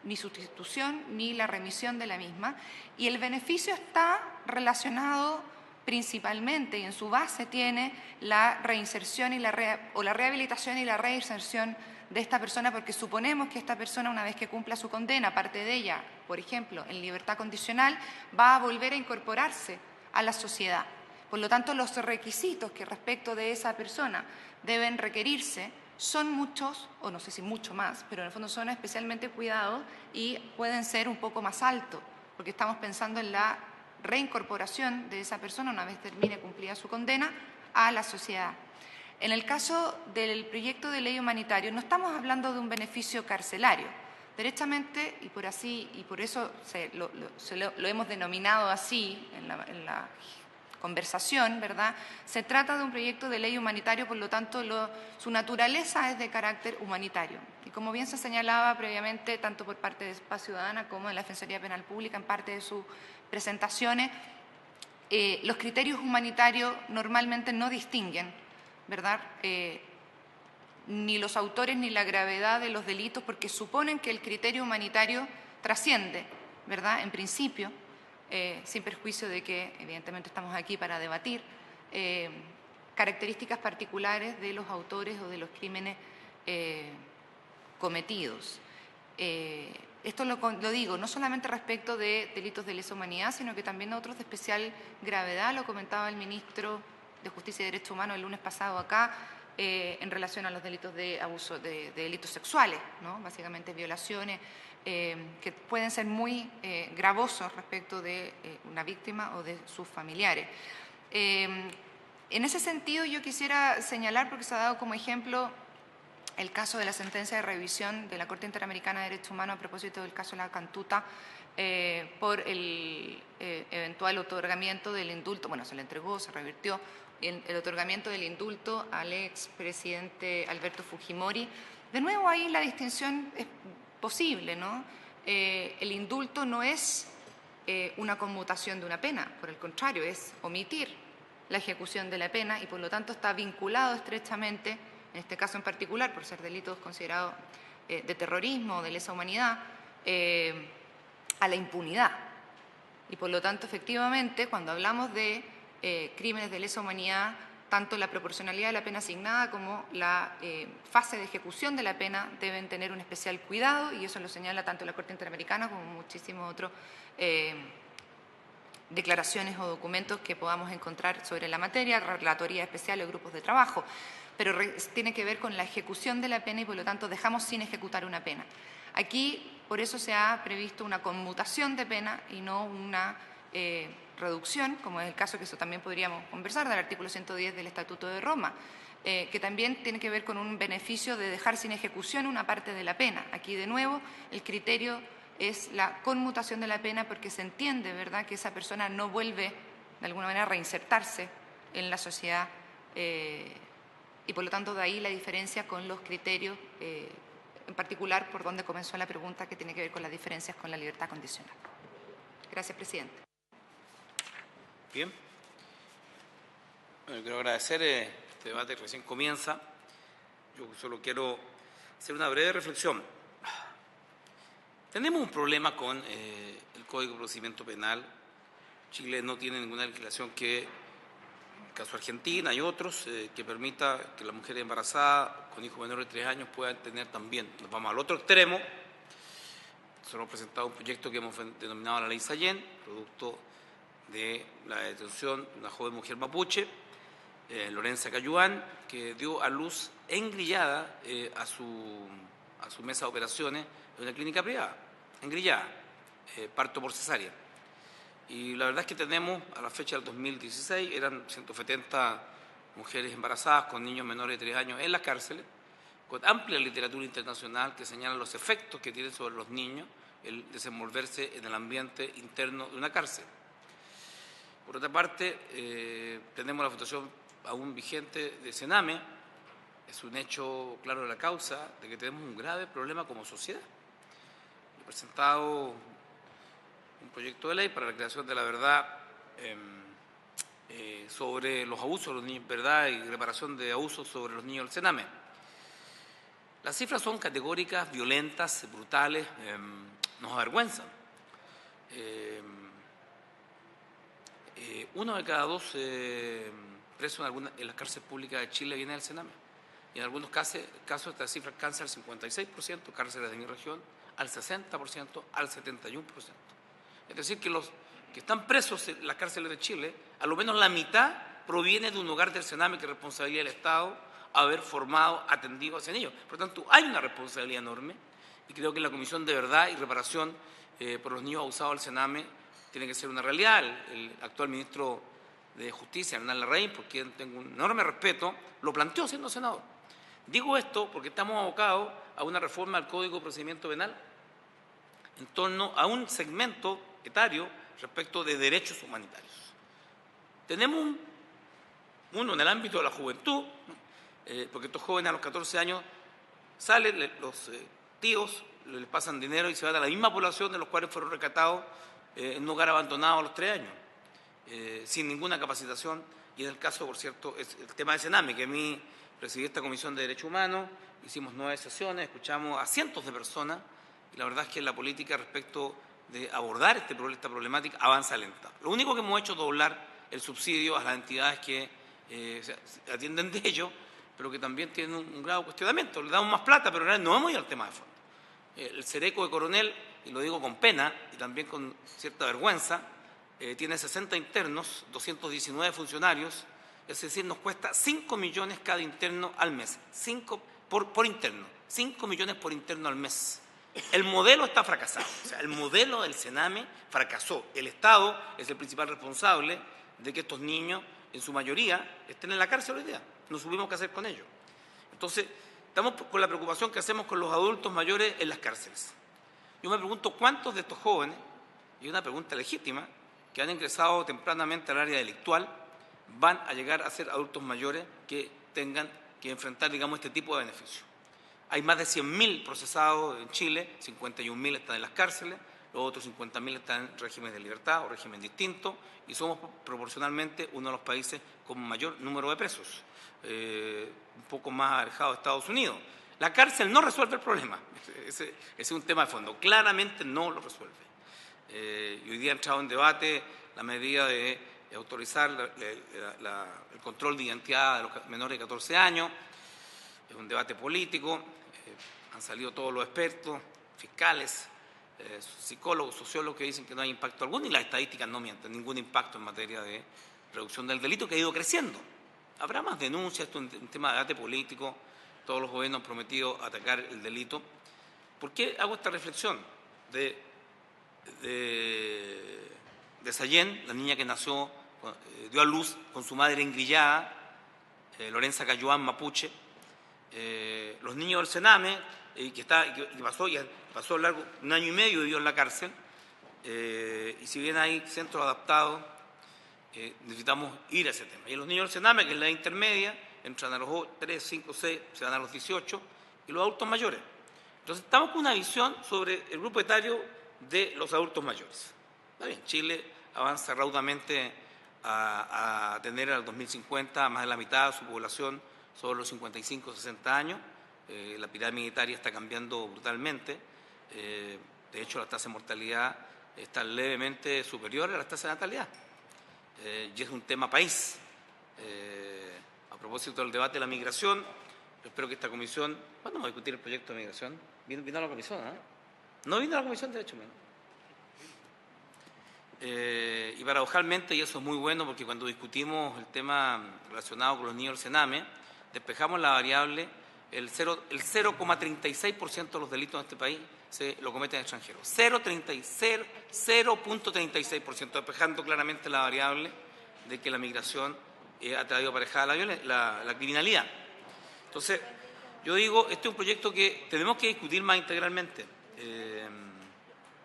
ni sustitución ni la remisión de la misma, y el beneficio está relacionado principalmente y en su base tiene la reinserción y la rehabilitación y la reinserción de esta persona, porque suponemos que esta persona, una vez que cumpla su condena, aparte de ella, por ejemplo, en libertad condicional, va a volver a incorporarse a la sociedad. Por lo tanto, los requisitos que respecto de esa persona deben requerirse son muchos, o no sé si mucho más, pero en el fondo son especialmente cuidados y pueden ser un poco más altos, porque estamos pensando en la reincorporación de esa persona una vez termine cumplida su condena a la sociedad. En el caso del proyecto de ley humanitario no estamos hablando de un beneficio carcelario. Derechamente, y por eso lo hemos denominado así en la conversación, ¿verdad? Se trata de un proyecto de ley humanitario, por lo tanto, su naturaleza es de carácter humanitario. Y como bien se señalaba previamente, tanto por parte de Paz Ciudadana como de la Defensoría Penal Pública, en parte de sus presentaciones, los criterios humanitarios normalmente no distinguen, ¿verdad? Ni los autores ni la gravedad de los delitos, porque suponen que el criterio humanitario trasciende, ¿verdad? En principio, sin perjuicio de que evidentemente estamos aquí para debatir características particulares de los autores o de los crímenes cometidos. Esto lo digo no solamente respecto de delitos de lesa humanidad, sino que también otros de especial gravedad, lo comentaba el ministro de Justicia y Derechos Humanos el lunes pasado acá, en relación a los delitos de abuso, de delitos sexuales, ¿no? Básicamente violaciones que pueden ser muy gravosos respecto de una víctima o de sus familiares. En ese sentido, yo quisiera señalar, porque se ha dado como ejemplo el caso de la sentencia de revisión de la Corte Interamericana de Derechos Humanos a propósito del caso de la Cantuta, por el eventual otorgamiento del indulto, bueno, se le entregó, se revirtió, el otorgamiento del indulto al expresidente Alberto Fujimori. De nuevo, ahí la distinción es posible, ¿no? El indulto no es una conmutación de una pena, por el contrario, es omitir la ejecución de la pena y por lo tanto está vinculado estrechamente, en este caso en particular, por ser delitos considerados de terrorismo o de lesa humanidad, a la impunidad. Y por lo tanto, efectivamente, cuando hablamos de crímenes de lesa humanidad, tanto la proporcionalidad de la pena asignada como la fase de ejecución de la pena deben tener un especial cuidado, y eso lo señala tanto la Corte Interamericana como muchísimos otros declaraciones o documentos que podamos encontrar sobre la materia, relatoría especial o grupos de trabajo, pero tiene que ver con la ejecución de la pena y por lo tanto dejamos sin ejecutar una pena. Aquí, por eso se ha previsto una conmutación de pena y no una reducción, como es el caso que eso también podríamos conversar del artículo 110 del Estatuto de Roma, que también tiene que ver con un beneficio de dejar sin ejecución una parte de la pena. Aquí, de nuevo, el criterio es la conmutación de la pena porque se entiende, ¿verdad?, que esa persona no vuelve, de alguna manera, a reinsertarse en la sociedad y, por lo tanto, de ahí la diferencia con los criterios, en particular, por donde comenzó la pregunta, que tiene que ver con las diferencias con la libertad condicional. Gracias, presidente. Bien. Bueno, quiero agradecer, este debate recién comienza. Yo solo quiero hacer una breve reflexión. Tenemos un problema con el Código de Procedimiento Penal. Chile no tiene ninguna legislación que, en el caso de Argentina y otros, que permita que las mujeres embarazadas con hijos menores de 3 años puedan tener también. Nos vamos al otro extremo. Nosotros hemos presentado un proyecto que hemos denominado la Ley Sayén, producto de la detención de una joven mujer mapuche, Lorenza Cayuán, que dio a luz engrillada a su mesa de operaciones en una clínica privada, engrillada, parto por cesárea. Y la verdad es que tenemos, a la fecha del 2016, eran 170 mujeres embarazadas con niños menores de 3 años en las cárceles, con amplia literatura internacional que señala los efectos que tiene sobre los niños el desenvolverse en el ambiente interno de una cárcel. Por otra parte, tenemos la votación aún vigente de Sename. Es un hecho claro de la causa de que tenemos un grave problema como sociedad. He presentado un proyecto de ley para la creación de la verdad sobre los abusos de los niños, verdad y reparación de abusos sobre los niños del Sename. Las cifras son categóricas, violentas, brutales, nos avergüenzan. 1 de cada 2 presos en las cárceles públicas de Chile viene del Sename. Y en algunos casos esta cifra alcanza al 56%, cárceles de mi región, al 60%, al 71%. Es decir, que los que están presos en las cárceles de Chile, a lo menos la mitad proviene de un hogar del Sename que es responsabilidad del Estado haber formado, atendido a ese niño. Por lo tanto, hay una responsabilidad enorme y creo que la Comisión de Verdad y Reparación por los niños abusados del Sename tiene que ser una realidad. El actual ministro de Justicia, Hernán Larraín, por quien tengo un enorme respeto, lo planteó siendo senador. Digo esto porque estamos abocados a una reforma al Código de Procedimiento Penal en torno a un segmento etario respecto de derechos humanitarios. Tenemos uno en el ámbito de la juventud, porque estos jóvenes a los 14 años salen, los tíos les pasan dinero y se van a la misma población de los cuales fueron rescatados en un hogar abandonado a los 3 años, sin ninguna capacitación. Y en el caso, por cierto, es el tema de Sename, que a mí presidí esta Comisión de Derechos Humanos, hicimos 9 sesiones, escuchamos a cientos de personas y la verdad es que la política respecto de abordar esta problemática avanza lenta. Lo único que hemos hecho es doblar el subsidio a las entidades que se atienden de ello, pero que también tienen un grave cuestionamiento. Le damos más plata, pero en realidad no hemos ido al tema de fondo. El Cereco de Coronel, y lo digo con pena y también con cierta vergüenza, tiene 60 internos, 219 funcionarios Es decir, nos cuesta 5 millones cada interno al mes, 5 por interno, 5 millones por interno al mes. El modelo está fracasado, o sea, el modelo del Sename fracasó. El Estado es el principal responsable de que estos niños, en su mayoría, estén en la cárcel hoy día. No supimos qué hacer con ellos. Entonces, estamos con la preocupación que hacemos con los adultos mayores en las cárceles. Yo me pregunto cuántos de estos jóvenes, y una pregunta legítima, que han ingresado tempranamente al área delictual, van a llegar a ser adultos mayores que tengan que enfrentar, digamos, este tipo de beneficios. Hay más de 100.000 procesados en Chile, 51.000 están en las cárceles, los otros 50.000 están en régimen de libertad o régimen distinto, y somos proporcionalmente uno de los países con mayor número de presos, un poco más alejado de Estados Unidos. La cárcel no resuelve el problema, ese es un tema de fondo, claramente no lo resuelve. Y hoy día ha entrado en debate la medida de autorizar el control de identidad de los menores de 14 años, es un debate político, han salido todos los expertos, fiscales, psicólogos, sociólogos que dicen que no hay impacto alguno y las estadísticas no mienten, ningún impacto en materia de reducción del delito que ha ido creciendo. Habrá más denuncias, esto es un tema de debate político, todos los gobiernos han prometido atacar el delito. ¿Por qué hago esta reflexión? De Sayén, la niña que nació, dio a luz con su madre engrillada, Lorenza Cayuán Mapuche, los niños del Sename, que pasó largo, 1 año y medio vivió en la cárcel, y si bien hay centros adaptados, necesitamos ir a ese tema. Y los niños del Sename, que es la intermedia, entran a los 3, 5, 6, se van a los 18, y los adultos mayores. Entonces estamos con una visión sobre el grupo etario de los adultos mayores. Está bien, Chile avanza raudamente a tener al 2050 más de la mitad de su población sobre los 55, 60 años. La pirámide etaria está cambiando brutalmente. De hecho, la tasa de mortalidad está levemente superior a la tasa de natalidad. Y es un tema país. A propósito del debate de la migración, yo espero que esta comisión... ¿Cuándo vamos a discutir el proyecto de migración? Vino a la comisión, ¿eh? No vino a la Comisión de Derechos Humanos. Y paradojalmente, y eso es muy bueno, porque cuando discutimos el tema relacionado con los niños del Sename, despejamos la variable, el 0,36% de los delitos en este país se lo cometen extranjeros. 0,36%, despejando claramente la variable de que la migración ha traído aparejada la criminalidad. Entonces, yo digo, este es un proyecto que tenemos que discutir más integralmente.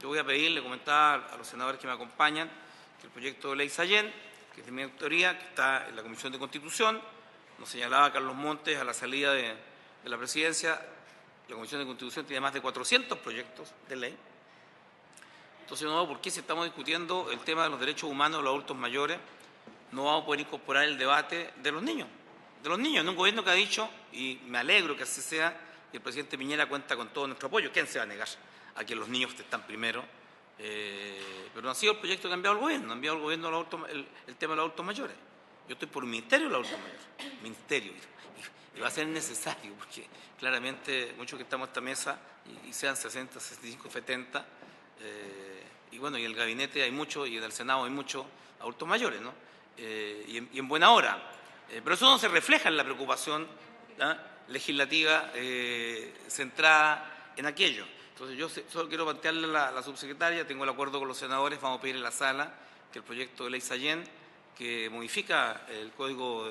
Yo voy a pedirle, comentar a los senadores que me acompañan, que el proyecto de ley Sayén, que es de mi autoría, que está en la Comisión de Constitución, nos señalaba Carlos Montes a la salida de la presidencia, la Comisión de Constitución tiene más de 400 proyectos de ley. Entonces no veo por qué si estamos discutiendo el tema de los derechos humanos de los adultos mayores, no vamos a poder incorporar el debate de los niños. De los niños, en un gobierno que ha dicho, y me alegro que así sea, que el presidente Piñera cuenta con todo nuestro apoyo. ¿Quién se va a negar a que los niños están primero? Pero no ha sido el proyecto que ha enviado el gobierno, ha enviado el gobierno el tema de los adultos mayores. Yo estoy por un ministerio de los adultos mayores, ministerio, y va a ser necesario, porque claramente muchos que estamos en esta mesa, y sean 60, 65, 70, y bueno, y en el gabinete hay muchos, y en el Senado hay muchos adultos mayores, ¿no? Y en buena hora. Pero eso no se refleja en la preocupación legislativa centrada en aquello. Entonces yo solo quiero plantearle a la subsecretaria, tengo el acuerdo con los senadores, vamos a pedir en la sala que el proyecto de ley Sayén, que modifica el Código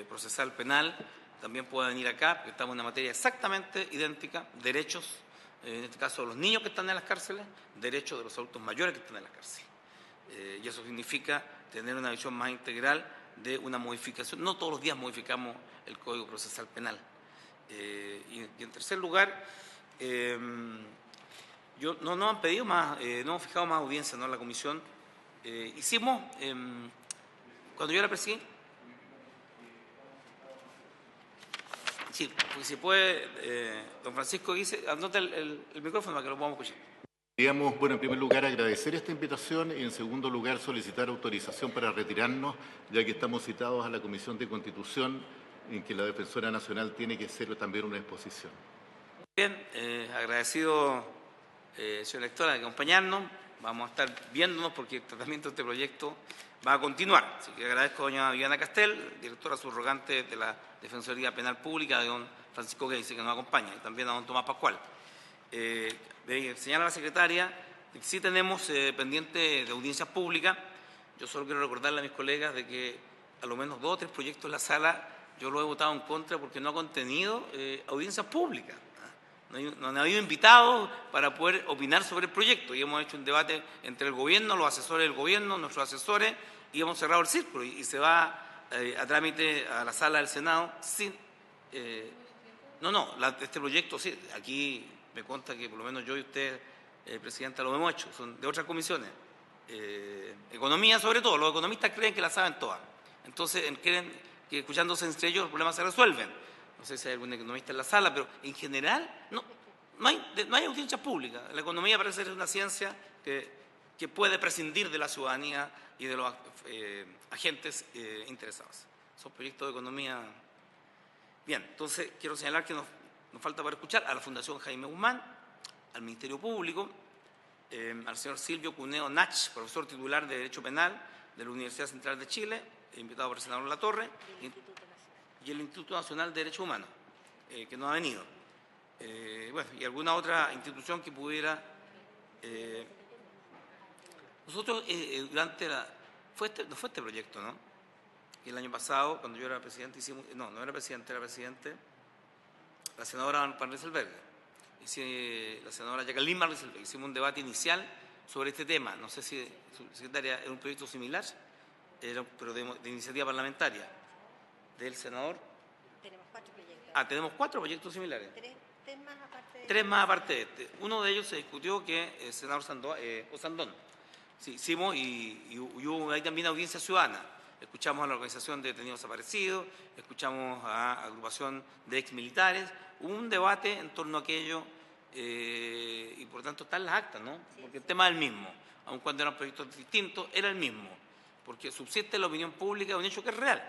Procesal Penal, también pueda venir acá, porque estamos en una materia exactamente idéntica, derechos, en este caso de los niños que están en las cárceles, derechos de los adultos mayores que están en las cárceles. Y eso significa tener una visión más integral de una modificación. No todos los días modificamos el Código Procesal Penal. Y en tercer lugar, no han pedido más, no hemos fijado más audiencia, ¿no? En la comisión. Hicimos, cuando yo era presidente, sí, porque si puede, don Francisco dice, anota el micrófono para que lo podamos escuchar. Queríamos, bueno, en primer lugar agradecer esta invitación y en segundo lugar solicitar autorización para retirarnos, ya que estamos citados a la Comisión de Constitución, en que la Defensora Nacional tiene que hacer también una exposición. Bien, agradecido, señora directora, de acompañarnos. vamos a estar viéndonos porque el tratamiento de este proyecto va a continuar. Así que agradezco a doña Viviana Castel, directora subrogante de la Defensoría Penal Pública, de don Francisco Geise, que nos acompaña, y también a don Tomás Pascual. Señala la secretaria que sí tenemos pendiente de audiencias públicas. Yo solo quiero recordarle a mis colegas de que a lo menos 2 o 3 proyectos en la sala yo lo he votado en contra porque no ha contenido audiencias públicas. No han habido invitados para poder opinar sobre el proyecto y hemos hecho un debate entre el gobierno, los asesores del gobierno, nuestros asesores, y hemos cerrado el círculo y se va a trámite a la sala del Senado sin... este proyecto, sí, aquí me consta que por lo menos yo y usted, Presidenta, lo hemos hecho, son de otras comisiones. Economía sobre todo, los economistas creen que la saben todas, entonces creen que escuchándose entre ellos los problemas se resuelven. No sé si hay algún economista en la sala, pero en general no hay audiencias públicas. La economía parece ser una ciencia que puede prescindir de la ciudadanía y de los agentes interesados. Son proyectos de economía. Bien, entonces quiero señalar que nos falta para escuchar a la Fundación Jaime Guzmán, al Ministerio Público, al señor Silvio Cuneo Nach, profesor titular de Derecho Penal de la Universidad Central de Chile, invitado por el senador Latorre, y el Instituto Nacional de Derechos Humanos, que no ha venido. Y alguna otra institución que pudiera... nosotros durante la... no fue este proyecto, ¿no? Y el año pasado, cuando yo era presidente, hicimos... No era presidente, era presidente la senadora Van Rieselberg. La senadora Jacqueline Van Rieselberg. Hicimos un debate inicial sobre este tema. No sé si, secretaria, era un proyecto similar, pero de iniciativa parlamentaria. ¿Del senador? Tenemos 4 proyectos. Tenemos 4 proyectos similares. 3 más aparte de... 3 más aparte de este. Uno de ellos se discutió que el senador Osandón. Sí, hicimos y hubo ahí también audiencia ciudadana. Escuchamos a la Organización de Detenidos Desaparecidos, escuchamos a agrupación de exmilitares. Hubo un debate en torno a aquello y por tanto están las actas, ¿no? Porque el tema es el mismo. Aun cuando eran proyectos distintos, era el mismo. Porque subsiste en la opinión pública un hecho que es real.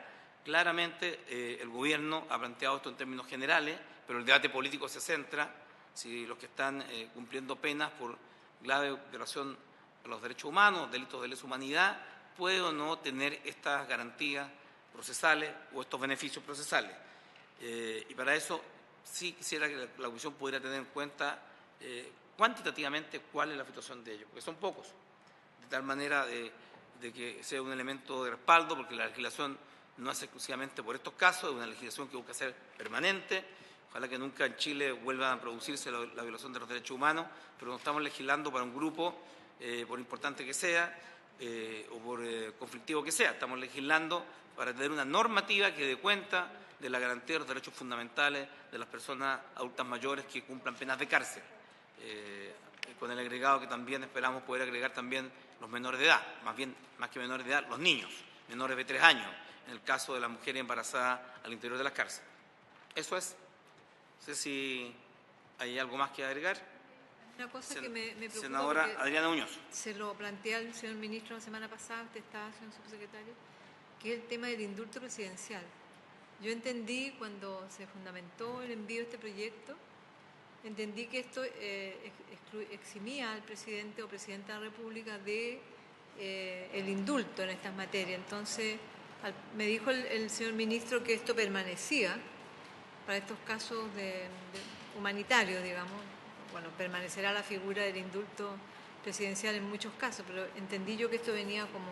Claramente el gobierno ha planteado esto en términos generales, pero el debate político se centra si los que están cumpliendo penas por grave violación a los derechos humanos, delitos de lesa humanidad, puede o no tener estas garantías procesales o estos beneficios procesales. Y para eso sí quisiera que la Comisión pudiera tener en cuenta cuantitativamente cuál es la situación de ellos, porque son pocos, de tal manera de que sea un elemento de respaldo, porque la legislación no es exclusivamente por estos casos, es una legislación que busca ser permanente. Ojalá que nunca en Chile vuelva a producirse la violación de los derechos humanos, pero no estamos legislando para un grupo, por importante que sea, o por conflictivo que sea. Estamos legislando para tener una normativa que dé cuenta de la garantía de los derechos fundamentales de las personas adultas mayores que cumplan penas de cárcel. Con el agregado que también esperamos poder agregar también los menores de edad, más que menores de edad, los niños, menores de 3 años, en el caso de las mujeres embarazadas al interior de las cárceles. Eso es. No sé si hay algo más que agregar. Una cosa que me preocupa, senadora Adriana Muñoz. Se lo planteé al señor ministro la semana pasada, usted estaba, señor subsecretario, que es el tema del indulto presidencial. Yo entendí cuando se fundamentó el envío de este proyecto, entendí que esto eximía al presidente o presidenta de la República de el indulto en estas materias. Entonces, me dijo el señor ministro que esto permanecía para estos casos humanitarios, digamos. Bueno, permanecerá la figura del indulto presidencial en muchos casos, pero entendí yo que esto venía como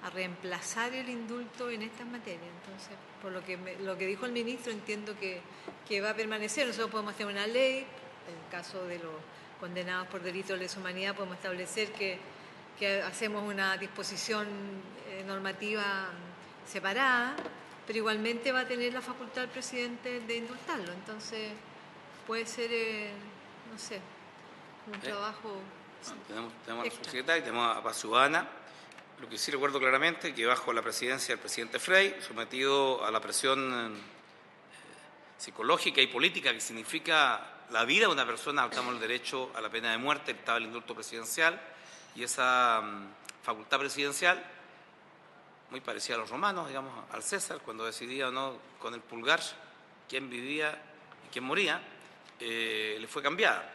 a reemplazar el indulto en estas materias. Entonces, por lo que dijo el ministro, entiendo que va a permanecer. Nosotros podemos tener una ley, en el caso de los condenados por delitos de lesa humanidad, podemos establecer que hacemos una disposición normativa separada, pero igualmente va a tener la facultad el presidente de indultarlo. Entonces, puede ser, no sé, un trabajo... Tenemos a la subsecretaria, tenemos a Paz Ciudadana. Lo que sí recuerdo claramente que bajo la presidencia del presidente Frey, sometido a la presión psicológica y política que significa la vida de una persona, optamos el derecho a la pena de muerte, estaba el indulto presidencial y esa facultad presidencial, muy parecida a los romanos, digamos, al César, cuando decidía o no con el pulgar quién vivía y quién moría, le fue cambiada.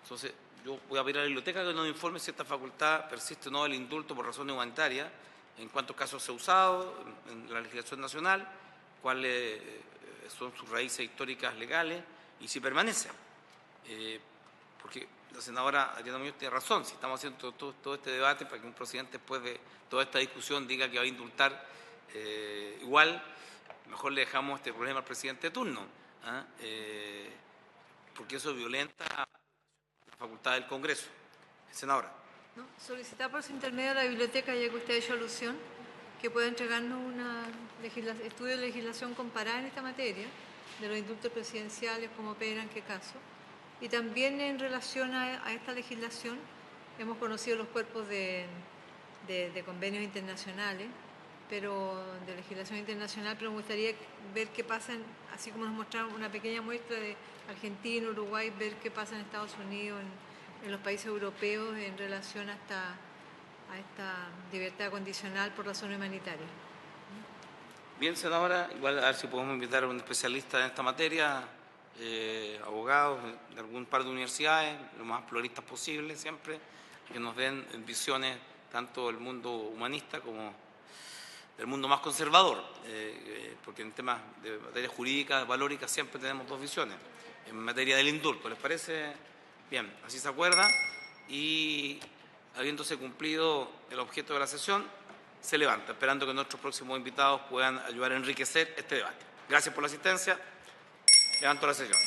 Entonces, yo voy a pedir a la biblioteca que nos informe si esta facultad persiste o no el indulto por razones humanitarias, en cuántos casos se ha usado en la legislación nacional, cuáles son sus raíces históricas legales y si permanece. Porque la senadora Adriana Muñoz tiene razón, si estamos haciendo todo este debate para que un presidente después de toda esta discusión diga que va a indultar igual, mejor le dejamos este problema al presidente de turno, porque eso violenta la facultad del Congreso. Senadora. ¿No? Solicitar por su intermedio a la biblioteca, ya que usted ha hecho alusión, que pueda entregarnos un estudio de legislación comparada en esta materia, de los indultos presidenciales, cómo opera, en qué caso. Y también en relación a esta legislación, hemos conocido los cuerpos de convenios internacionales, pero de legislación internacional, pero me gustaría ver qué pasa, así como nos mostraron una pequeña muestra de Argentina, Uruguay, ver qué pasa en Estados Unidos, en los países europeos en relación a esta libertad condicional por razones humanitarias. Bien, senadora, igual a ver si podemos invitar a un especialista en esta materia, abogados de algún par de universidades, lo más pluralistas posible siempre, que nos den visiones tanto del mundo humanista como del mundo más conservador, porque en temas de materia jurídica, valórica, siempre tenemos dos visiones. En materia del indulto, ¿les parece? Bien, así se acuerda, y habiéndose cumplido el objeto de la sesión, se levanta, esperando que nuestros próximos invitados puedan ayudar a enriquecer este debate. Gracias por la asistencia. Levanto la sesión.